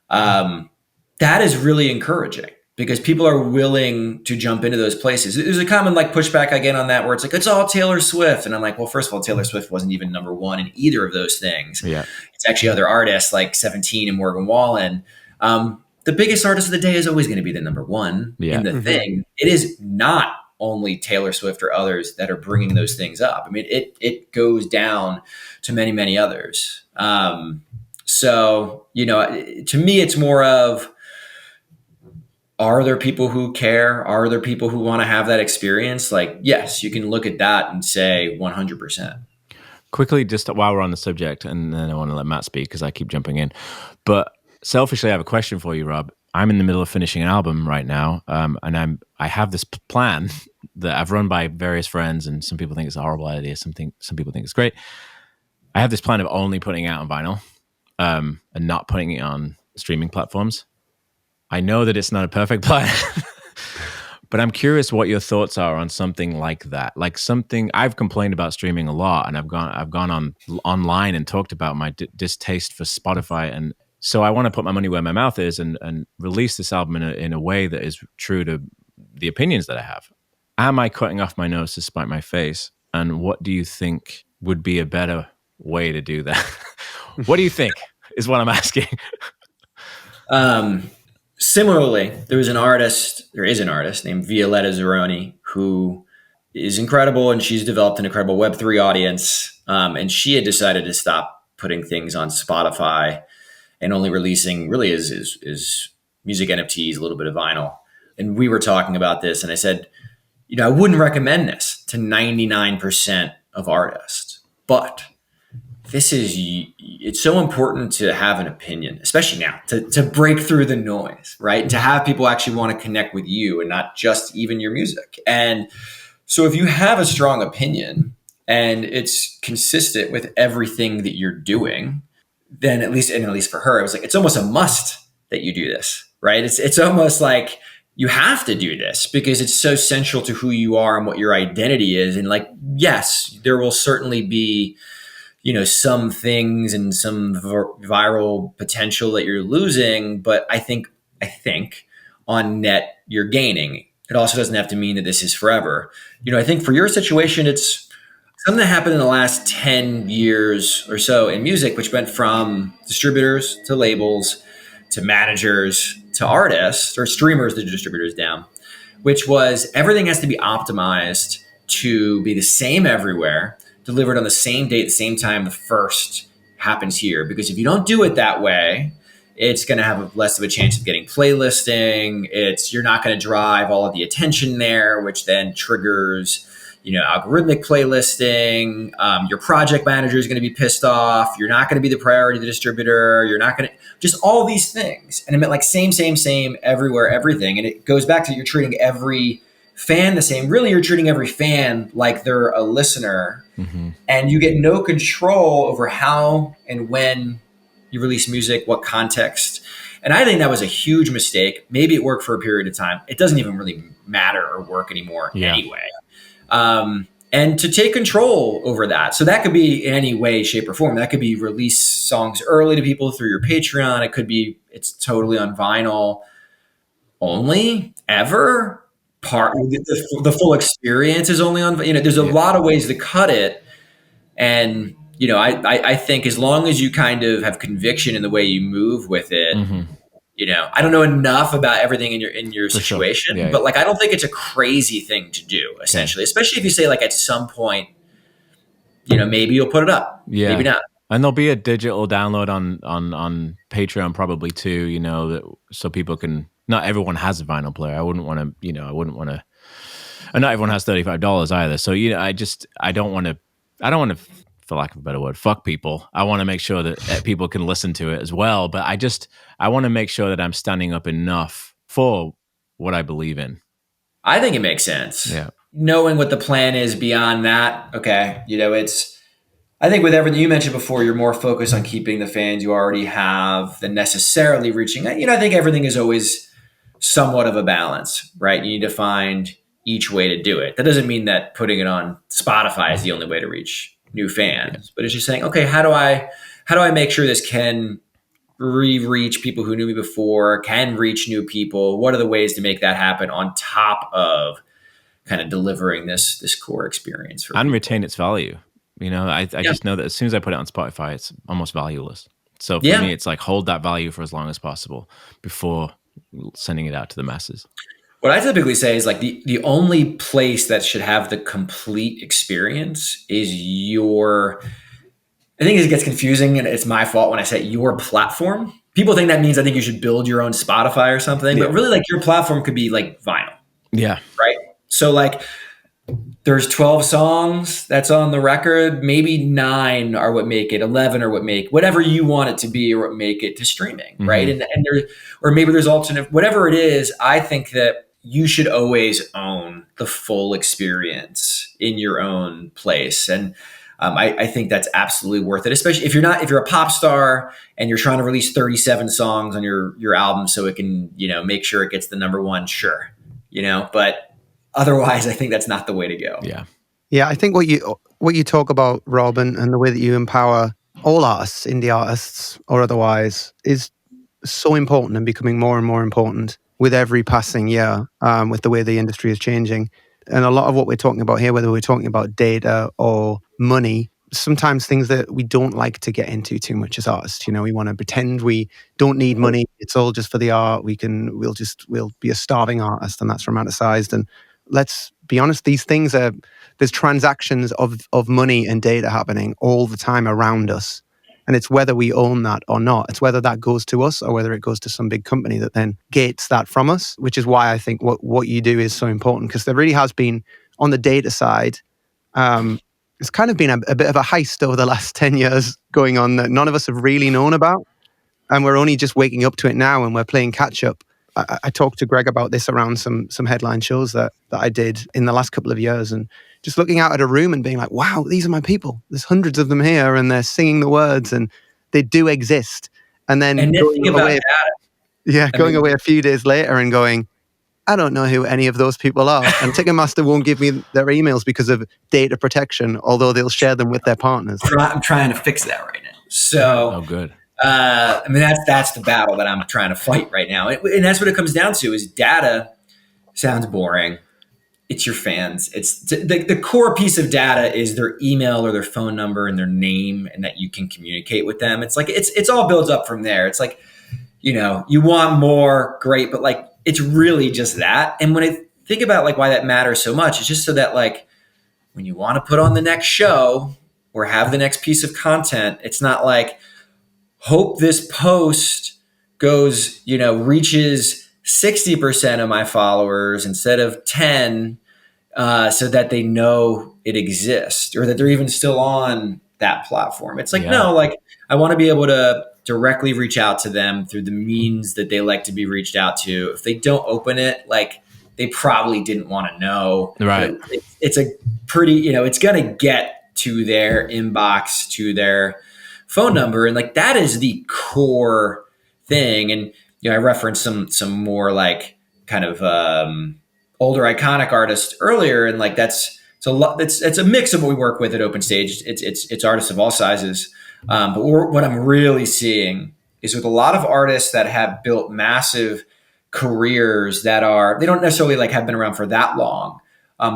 That is really encouraging because people are willing to jump into those places. There's a common like pushback I get on that where it's like, it's all Taylor Swift. And I'm like, well, first of all, Taylor Swift wasn't even number one in either of those things. Yeah. It's actually other artists like 17 and Morgan Wallen. The biggest artist of the day is always going to be the number one in the thing. It is not only Taylor Swift or others that are bringing those things up. I mean, it goes down to many, many others. So, to me, it's more of, are there people who care? Are there people who want to have that experience? Like, yes, you can look at that and say 100%. Quickly, just while we're on the subject, and then I want to let Matt speak because I keep jumping in. But selfishly, I have a question for you, Rob. I'm in the middle of finishing an album right now, and I have this plan that I've run by various friends, and some people think it's a horrible idea. Some people think it's great. I have this plan of only putting it out on vinyl and not putting it on streaming platforms. I know that it's not a perfect plan, but I'm curious what your thoughts are on something like that. Like something I've complained about streaming a lot, and I've gone online and talked about my distaste for Spotify, and so I want to put my money where my mouth is and release this album in a way that is true to the opinions that I have. Am I cutting off my nose to spite my face? And what do you think would be a better way to do that? What do you think is what I'm asking? Similarly, there is an artist named Violetta Zeroni who is incredible, and she's developed an incredible Web3 audience. And she had decided to stop putting things on Spotify and only releasing really is music NFTs, a little bit of vinyl. And we were talking about this, and I said, I wouldn't recommend this to 99% of artists, but it's so important to have an opinion, especially now, to break through the noise, right? To have people actually want to connect with you and not just even your music. And so if you have a strong opinion and it's consistent with everything that you're doing, then at least for her, it was like, it's almost a must that you do this, right? It's almost like you have to do this because it's so central to who you are and what your identity is. And like, yes, there will certainly be some things and some viral potential that you're losing, but I think on net you're gaining. It also doesn't have to mean that this is forever. I think for your situation, it's something that happened in the last 10 years or so in music, which went from distributors to labels to managers to artists, or streamers to distributors down, which was everything has to be optimized to be the same everywhere, delivered on the same date, the same time the first happens here. Because if you don't do it that way, it's going to have less of a chance of getting playlisting. You're not going to drive all of the attention there, which then triggers, algorithmic playlisting. Your project manager is going to be pissed off. You're not going to be the priority of the distributor. You're not going to just all these things. And it meant like same everywhere, everything. And it goes back to you're treating every fan the same. Really, you're treating every fan like they're a listener, and you get no control over how and when you release music, what context. And I think that was a huge mistake. Maybe it worked for a period of time. It doesn't even really matter or work anymore anyway. And to take control over that. So that could be in any way, shape, or form. That could be release songs early to people through your Patreon. It could be it's totally on vinyl only, ever. the full experience is only on, there's a lot of ways to cut it. And, I think as long as you kind of have conviction in the way you move with it, I don't know enough about everything in your For sure. situation, Yeah, but like, I don't think it's a crazy thing to do, essentially, especially if you say like at some point, maybe you'll put it up, maybe not. And there'll be a digital download on Patreon probably too, so people can. Not everyone has a vinyl player. I wouldn't want to. And not everyone has $35 either. So I don't want to, for lack of a better word, fuck people. I want to make sure that people can listen to it as well. But I want to make sure that I'm standing up enough for what I believe in. I think it makes sense. Yeah. Knowing what the plan is beyond that, okay, I think with everything you mentioned before, you're more focused on keeping the fans you already have than necessarily reaching. I think everything is always somewhat of a balance, right? You need to find each way to do it. That doesn't mean that putting it on Spotify is the only way to reach new fans, but it's just saying, okay, how do I make sure this can reach people who knew me before, can reach new people? What are the ways to make that happen on top of kind of delivering this core experience for and people? Retain its value? I just know that as soon as I put it on Spotify, it's almost valueless. So for me, it's like hold that value for as long as possible before sending it out to the masses. What I typically say is like the only place that should have the complete experience is I think it gets confusing, and it's my fault when I say your platform. People think that means I think you should build your own Spotify or something, but really like your platform could be like vinyl. Yeah. Right. So like there's 12 songs that's on the record, maybe 9 are what make it, 11 are what make whatever you want it to be or what make it to streaming. Right. And or maybe there's alternate, whatever it is. I think that you should always own the full experience in your own place. And I think that's absolutely worth it, especially if you're a pop star and you're trying to release 37 songs on your album so it can, make sure it gets the number one. Sure. But otherwise, I think that's not the way to go. Yeah. Yeah, I think what you talk about, Rob, and the way that you empower all artists, indie artists or otherwise, is so important and becoming more and more important with every passing year, with the way the industry is changing. And a lot of what we're talking about here, whether we're talking about data or money, sometimes things that we don't like to get into too much as artists. We want to pretend we don't need money. It's all just for the art. We'll be a starving artist, and that's romanticized. And let's be honest, these things there's transactions of money and data happening all the time around us. And it's whether we own that or not. It's whether that goes to us or whether it goes to some big company that then gates that from us, which is why I think what you do is so important, because there really has been, on the data side, it's kind of been a bit of a heist over the last 10 years going on that none of us have really known about. And we're only just waking up to it now, and we're playing catch up. I talked to Greg about this around some headline shows that I did in the last couple of years, and just looking out at a room and being like, wow, these are my people. There's hundreds of them here, and they're singing the words, and they do exist. And then going away a few days later and going, I don't know who any of those people are. And Ticketmaster won't give me their emails because of data protection, although they'll share them with their partners. I'm trying to fix that right now. So, good. That's the battle that I'm trying to fight right now. And that's what it comes down to is data sounds boring. It's your fans. It's the core piece of data is their email or their phone number and their name, and that you can communicate with them. It's like, it's all builds up from there. It's like, you want more, great, but like, it's really just that. And when I think about like why that matters so much, it's just so that like when you want to put on the next show or have the next piece of content, it's not like, hope this post goes, reaches 60% of my followers instead of 10, so that they know it exists or that they're even still on that platform. It's like, no, like I want to be able to directly reach out to them through the means that they like to be reached out to. If they don't open it, like they probably didn't want to know. Right. It's a pretty, it's going to get to their inbox, to their phone number. And like, that is the core thing. And, I referenced some more like kind of, older iconic artists earlier. And like, it's a mix of what we work with at Open Stage. It's artists of all sizes. But what I'm really seeing is with a lot of artists that have built massive careers that they don't necessarily like have been around for that long.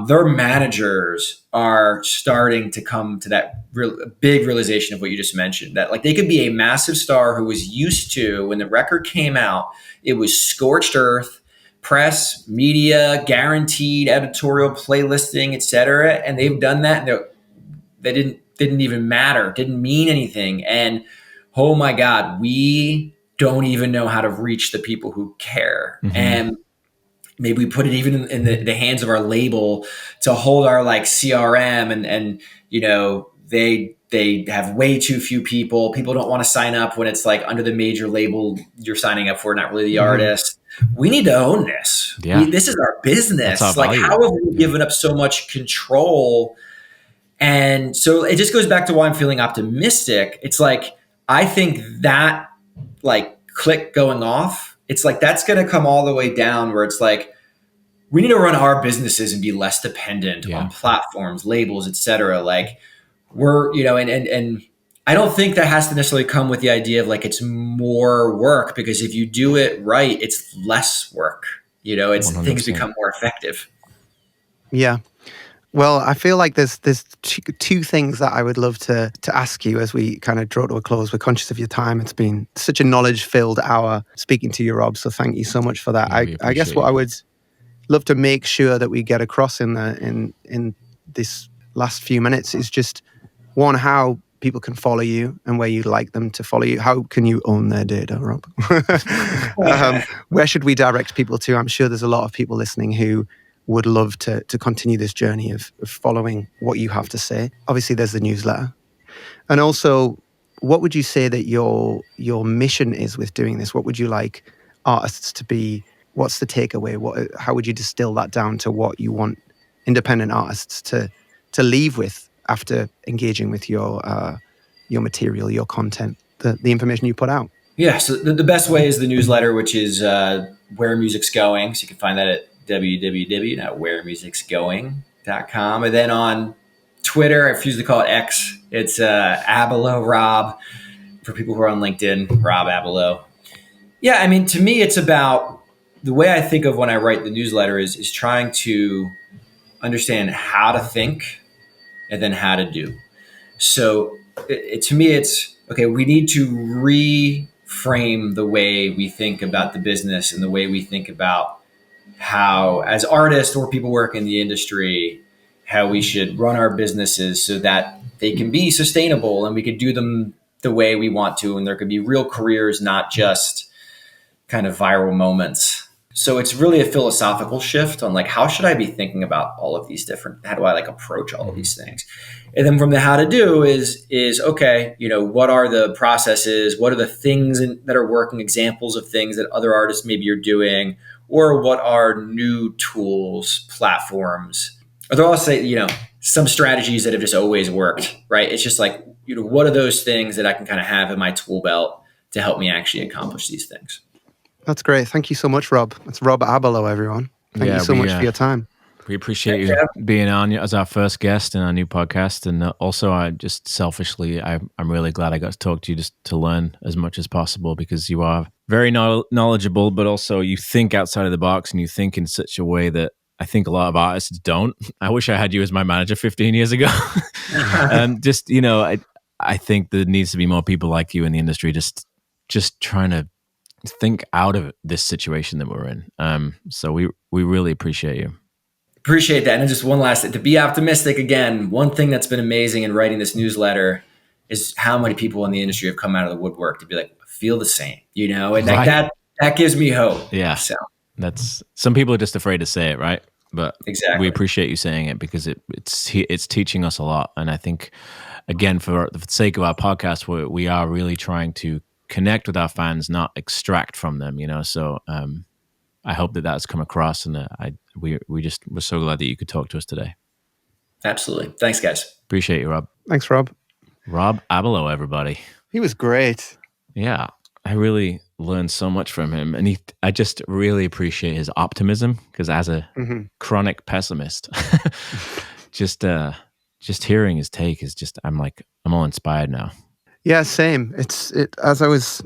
Their managers are starting to come to that big realization of what you just mentioned, that like they could be a massive star who was used to, when the record came out, it was scorched earth, press, media, guaranteed editorial playlisting, etc. And they've done that. And they didn't even matter, didn't mean anything. And oh my God, we don't even know how to reach the people who care. Mm-hmm. And maybe we put it even in the hands of our label to hold our like CRM and they have way too few people. People don't want to sign up when it's like under the major label you're signing up for, not really the artist. We need to own this. Yeah. This is our business. Our like value. How have we given up so much control? And so it just goes back to why I'm feeling optimistic. It's like, I think that like click going off, it's like, that's going to come all the way down where it's like, we need to run our businesses and be less dependent on platforms, labels, et cetera. Like we're, and I don't think that has to necessarily come with the idea of like, it's more work, because if you do it right, it's less work, it's 100%. Things become more effective. Yeah. Well, I feel like there's two things that I would love to ask you as we kind of draw to a close. We're conscious of your time. It's been such a knowledge-filled hour speaking to you, Rob. So thank you so much for that. Yeah, I guess what I would love to make sure that we get across in this last few minutes is just, one, how people can follow you and where you'd like them to follow you. How can you own their data, Rob? Where should we direct people to? I'm sure there's a lot of people listening who would love to continue this journey of following what you have to say. Obviously, there's the newsletter. And also, what would you say that your mission is with doing this? What would you like artists to be? What's the takeaway? How would you distill that down to what you want independent artists to leave with after engaging with your material, your content, the information you put out? Yeah, so the best way is the newsletter, which is Where Music's Going. So you can find that at www.wheremusicsgoing.com. And then on Twitter, I refuse to call it X, it's Abelow Rob. For people who are on LinkedIn, Rob Abelow. Yeah, I mean, to me, it's about the way I think of when I write the newsletter is trying to understand how to think and then how to do. So to me, it's, okay, we need to reframe the way we think about the business and the way we think about how, as artists or people work in the industry, how we should run our businesses so that they can be sustainable and we could do them the way we want to. And there could be real careers, not just kind of viral moments. So it's really a philosophical shift on like, how should I be thinking about all of these different, how do I like approach all of these things? And then from the how to do is okay, what are the processes? What are the things that are working, examples of things that other artists maybe are doing, or what are new tools, platforms? Or they'll also say, some strategies that have just always worked, right? It's just like, what are those things that I can kind of have in my tool belt to help me actually accomplish these things? That's great. Thank you so much, Rob. It's Rob Abelow, everyone. Thank you so much for your time. We appreciate you being on as our first guest in our new podcast. And also, I'm really glad I got to talk to you just to learn as much as possible, because you are very knowledgeable, but also you think outside of the box and you think in such a way that I think a lot of artists don't. I wish I had you as my manager 15 years ago. I think there needs to be more people like you in the industry, just trying to think out of this situation that we're in. So we really appreciate you. Appreciate that. And just one last thing, to be optimistic again, one thing that's been amazing in writing this newsletter is how many people in the industry have come out of the woodwork to be like, feel the same, and right. that gives me hope. Yeah. So that's, some people are just afraid to say it, right? But exactly. We appreciate you saying it, because it's teaching us a lot. And I think, again, for the sake of our podcast, we are really trying to connect with our fans, not extract from them, So I hope that has come across, and we're so glad that you could talk to us today. Absolutely. Thanks, guys. Appreciate you, Rob. Thanks, Rob. Rob Abelow, everybody. He was great. Yeah, I really learned so much from him, and I just really appreciate his optimism, because as a chronic pessimist, just hearing his take is just, I'm all inspired now. Yeah, same. As I was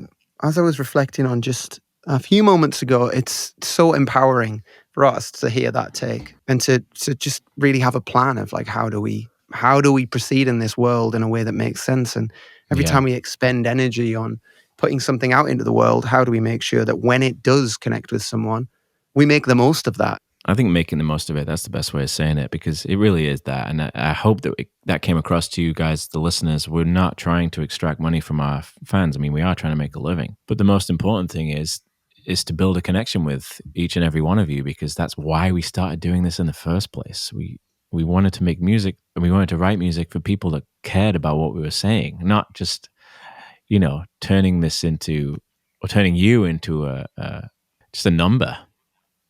reflecting on just a few moments ago, it's so empowering for us to hear that take and to just really have a plan of like, how do we proceed in this world in a way that makes sense? And every Yeah. time we expend energy on putting something out into the world, how do we make sure that when it does connect with someone, we make the most of that? I think making the most of it, that's the best way of saying it, because it really is that. And I hope that that came across to you guys, the listeners. We're not trying to extract money from our fans. I mean, we are trying to make a living. But the most important thing is to build a connection with each and every one of you, because that's why we started doing this in the first place. We wanted to make music, and we wanted to write music for people that cared about what we were saying, not just, turning you into just a number.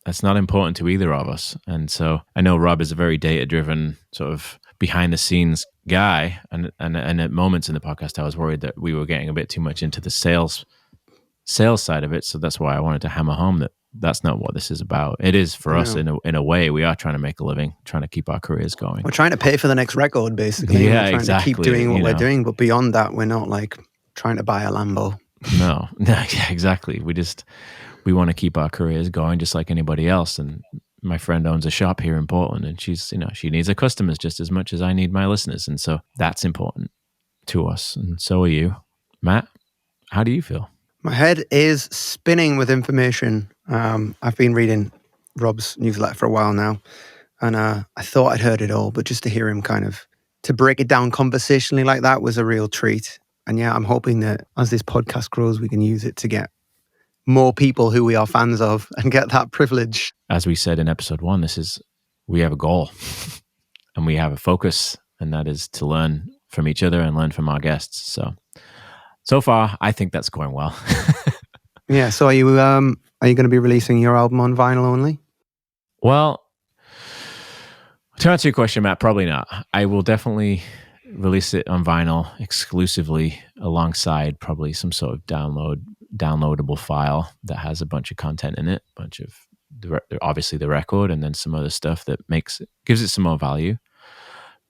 That's not important to either of us. And so I know Rob is a very data-driven, sort of behind-the-scenes guy. And at moments in the podcast, I was worried that we were getting a bit too much into the sales side of it. So that's why I wanted to hammer home that that's not what this is about. It is for us in a way. We are trying to make a living, trying to keep our careers going. We're trying to pay for the next record, basically. Yeah, we're trying exactly. to keep doing what we're doing. But beyond that, we're not like trying to buy a Lambo. No, yeah, exactly. We want to keep our careers going just like anybody else. And my friend owns a shop here in Portland, and she's, she needs her customers just as much as I need my listeners. And so that's important to us. And so are you. Matt, how do you feel? My head is spinning with information. I've been reading Rob's newsletter for a while now, and I thought I'd heard it all, but just to hear him to break it down conversationally like that was a real treat. And yeah, I'm hoping that as this podcast grows, we can use it to get more people who we are fans of and get that privilege. As we said in episode 1, we have a goal and we have a focus, and that is to learn from each other and learn from our guests. So far, I think that's going well. Yeah. So are you going to be releasing your album on vinyl only? Well, to answer your question, Matt, probably not. I will definitely release it on vinyl exclusively, alongside probably some sort of downloadable file that has a bunch of content in it, a bunch of obviously the record, and then some other stuff that gives it some more value.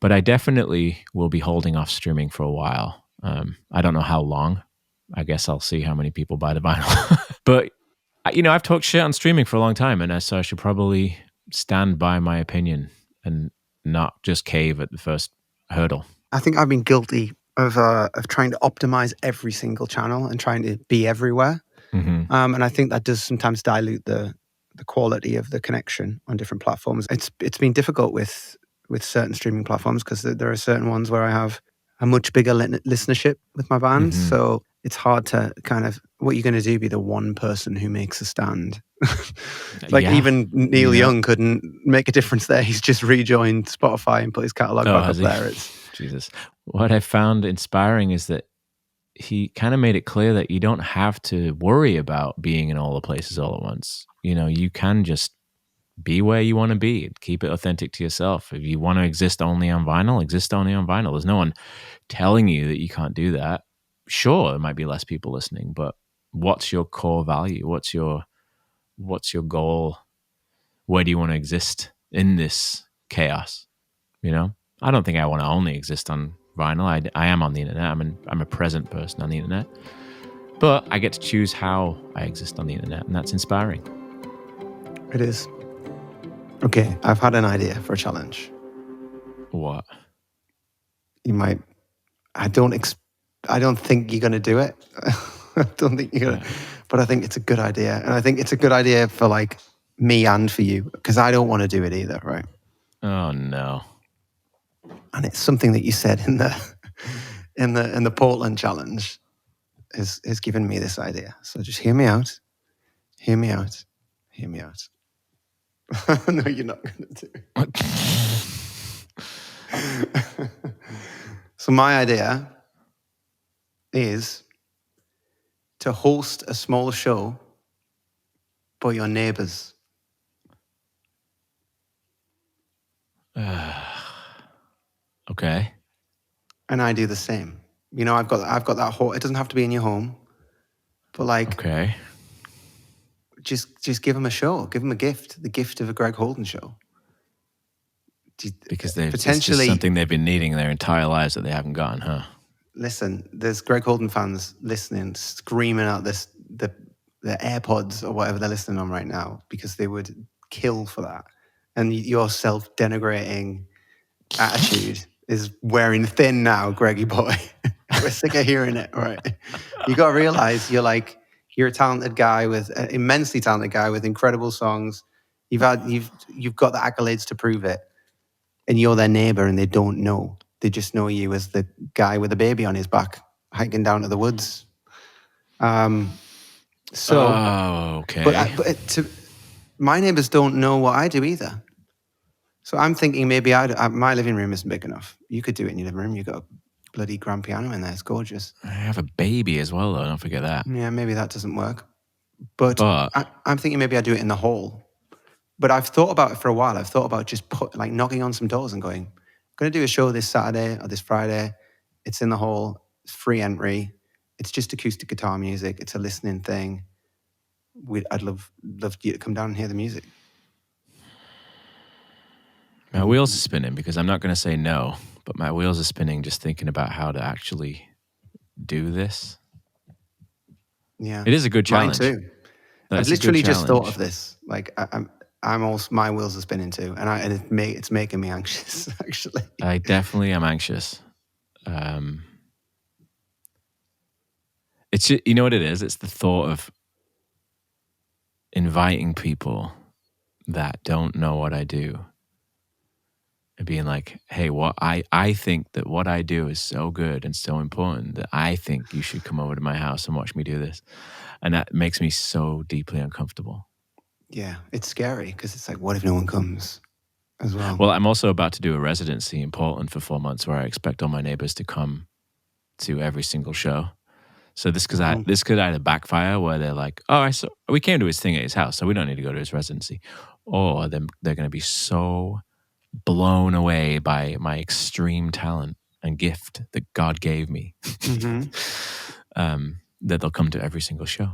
But I definitely will be holding off streaming for a while. I don't know how long. I guess I'll see how many people buy the vinyl. But I've talked shit on streaming for a long time, and so I should probably stand by my opinion and not just cave at the first hurdle. I think I've been guilty of trying to optimize every single channel and trying to be everywhere. Mm-hmm. And I think that does sometimes dilute the quality of the connection on different platforms. It's been difficult with certain streaming platforms, because there are certain ones where I have a much bigger listenership with my band. Mm-hmm. So it's hard to what you're going to do, be the one person who makes a stand. Even Neil Young couldn't make a difference there. He's just rejoined Spotify and put his catalog back up there. Jesus. What I found inspiring is that he kind of made it clear that you don't have to worry about being in all the places all at once. You can just be where you want to be. Keep it authentic to yourself. If you want to exist only on vinyl, exist only on vinyl. There's no one telling you that you can't do that. Sure, there might be less people listening, but what's your core value? What's your goal? Where do you want to exist in this chaos? I don't think I want to only exist on vinyl. I am on the internet. I'm a present person on the internet, but I get to choose how I exist on the internet, and that's inspiring. It is. Okay, I've had an idea for a challenge. What? You might. I don't think you're going to do it. I don't think you're going to. But I think it's a good idea, and I think it's a good idea for me and for you, because I don't want to do it either, right? Oh no. And it's something that you said in the Portland challenge has given me this idea. So just hear me out. Hear me out. Hear me out. No, you're not going to do it. So my idea is to host a small show for your neighbors. Okay. And I do the same. I've got that whole. It doesn't have to be in your home, but okay. Just give them a show. Give them a gift. The gift of a Greg Holden show. Because it's just something they've been needing their entire lives that they haven't gotten, huh? Listen, there's Greg Holden fans listening, screaming out the their AirPods or whatever they're listening on right now, because they would kill for that. And your self-denigrating attitude is wearing thin now, Greggy boy. We're sick of hearing it, right? You got to realize you're a talented guy with an immensely talented guy with incredible songs. You've got the accolades to prove it, and you're their neighbor, and they don't know. They just know you as the guy with a baby on his back hiking down to the woods. Okay. But my neighbors don't know what I do either. So I'm thinking maybe my living room isn't big enough. You could do it in your living room. You've got a bloody grand piano in there. It's gorgeous. I have a baby as well, though. Don't forget that. Yeah, maybe that doesn't work. But I'm thinking maybe I do it in the hall. But I've thought about it for a while. I've thought about just knocking on some doors and going, I'm going to do a show this Saturday or this Friday. It's in the hall. It's free entry. It's just acoustic guitar music. It's a listening thing. I'd love you to come down and hear the music. My wheels are spinning because I'm not going to say no, but my wheels are spinning just thinking about how to actually do this. Yeah, it is a good challenge. Mine too. I've literally just thought of this. Like I'm also, my wheels are spinning too, and it's making me anxious. Actually, I definitely am anxious. It's just, you know what it is? It's the thought of inviting people that don't know what I do. And being like, hey, I think that what I do is so good and so important that I think you should come over to my house and watch me do this. And that makes me so deeply uncomfortable. Yeah, it's scary because it's like, what if no one comes as well? Well, I'm also about to do a residency in Portland for 4 months where I expect all my neighbors to come to every single show. So this could either backfire where they're like, oh, we came to his thing at his house, so we don't need to go to his residency. Or they're going to be so blown away by my extreme talent and gift that God gave me that they'll come to every single show.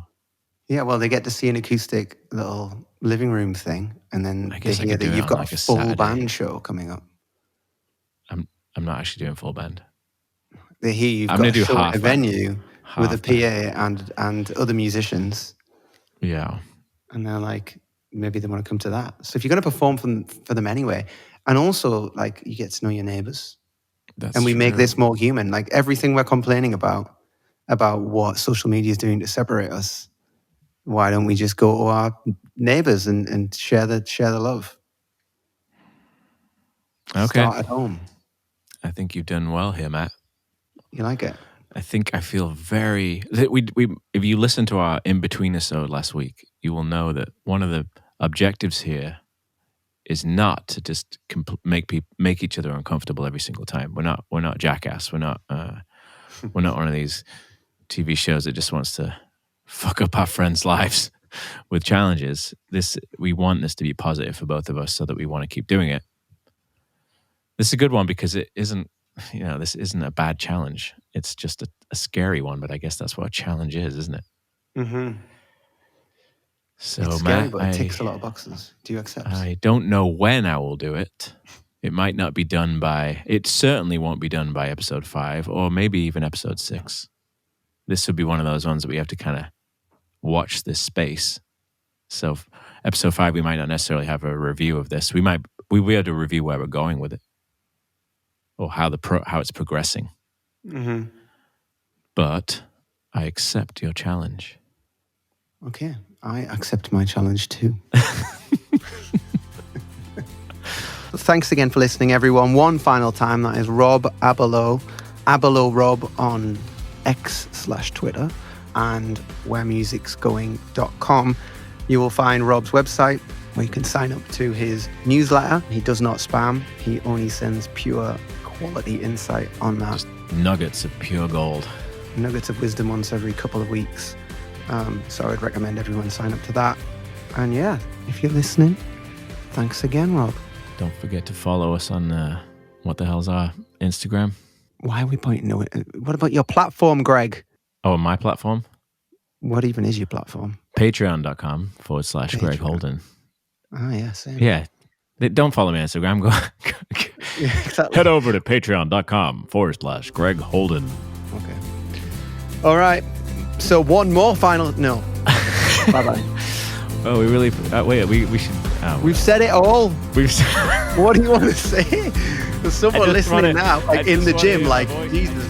Yeah, well, they get to see an acoustic little living room thing, and then they hear that you've got a full Saturday. Band show coming up. I'm not actually doing full band. They hear you've got a show at a venue with a PA and other musicians. Yeah. And they're like, maybe they want to come to that. So if you're going to perform for them anyway, and also like you get to know your neighbors, and we make this more human. Like everything we're complaining about what social media is doing to separate us, why don't we just go to our neighbors and share the love? Okay. Start at home. I think you've done well here, Matt. You like it? I think I feel very. If you listen to our in-between episode last week, you will know that one of the objectives here is not to just make each other uncomfortable every single time. We're not Jackass. We're not one of these TV shows that just wants to fuck up our friends' lives with challenges. We want this to be positive for both of us, so that we want to keep doing it. This is a good one because it isn't. This isn't a bad challenge. It's just a scary one, but I guess that's what a challenge is, isn't it? Mm-hmm. So, it's scary, but it ticks a lot of boxes. Do you accept? I don't know when I will do it. It might not be done it certainly won't be done by episode 5 or maybe even episode 6. This would be one of those ones that we have to kind of watch this space. So episode 5, we might not necessarily have a review of this. We'll be able to review where we're going with it, or how it's progressing. Mm-hmm. But I accept your challenge. Okay, I accept my challenge too. Thanks again for listening, everyone. One final time, that is Rob Abelow, Abelow Rob on X/Twitter, and wheremusicsgoing.com. You will find Rob's website where you can sign up to his newsletter. He does not spam. He only sends pure quality insight on that. Just nuggets of pure gold. Nuggets of wisdom once every couple of weeks. So I'd recommend everyone sign up to that. And yeah, if you're listening, thanks again, Rob. Don't forget to follow us on what the hell's our Instagram? Why are we pointing to it? What about your platform, Greg? Oh, my platform? What even is your platform? Patreon.com/Greg Holden. Ah, yeah, same. Yeah. Don't follow me on Instagram. Go yeah, exactly. Head over to patreon.com/Greg Holden. Okay. All right. So one more final. No. Bye-bye. Oh, we really. Wait, we should. We've said it all. We've. What do you want to say? There's someone listening now, like in the gym, like, Jesus.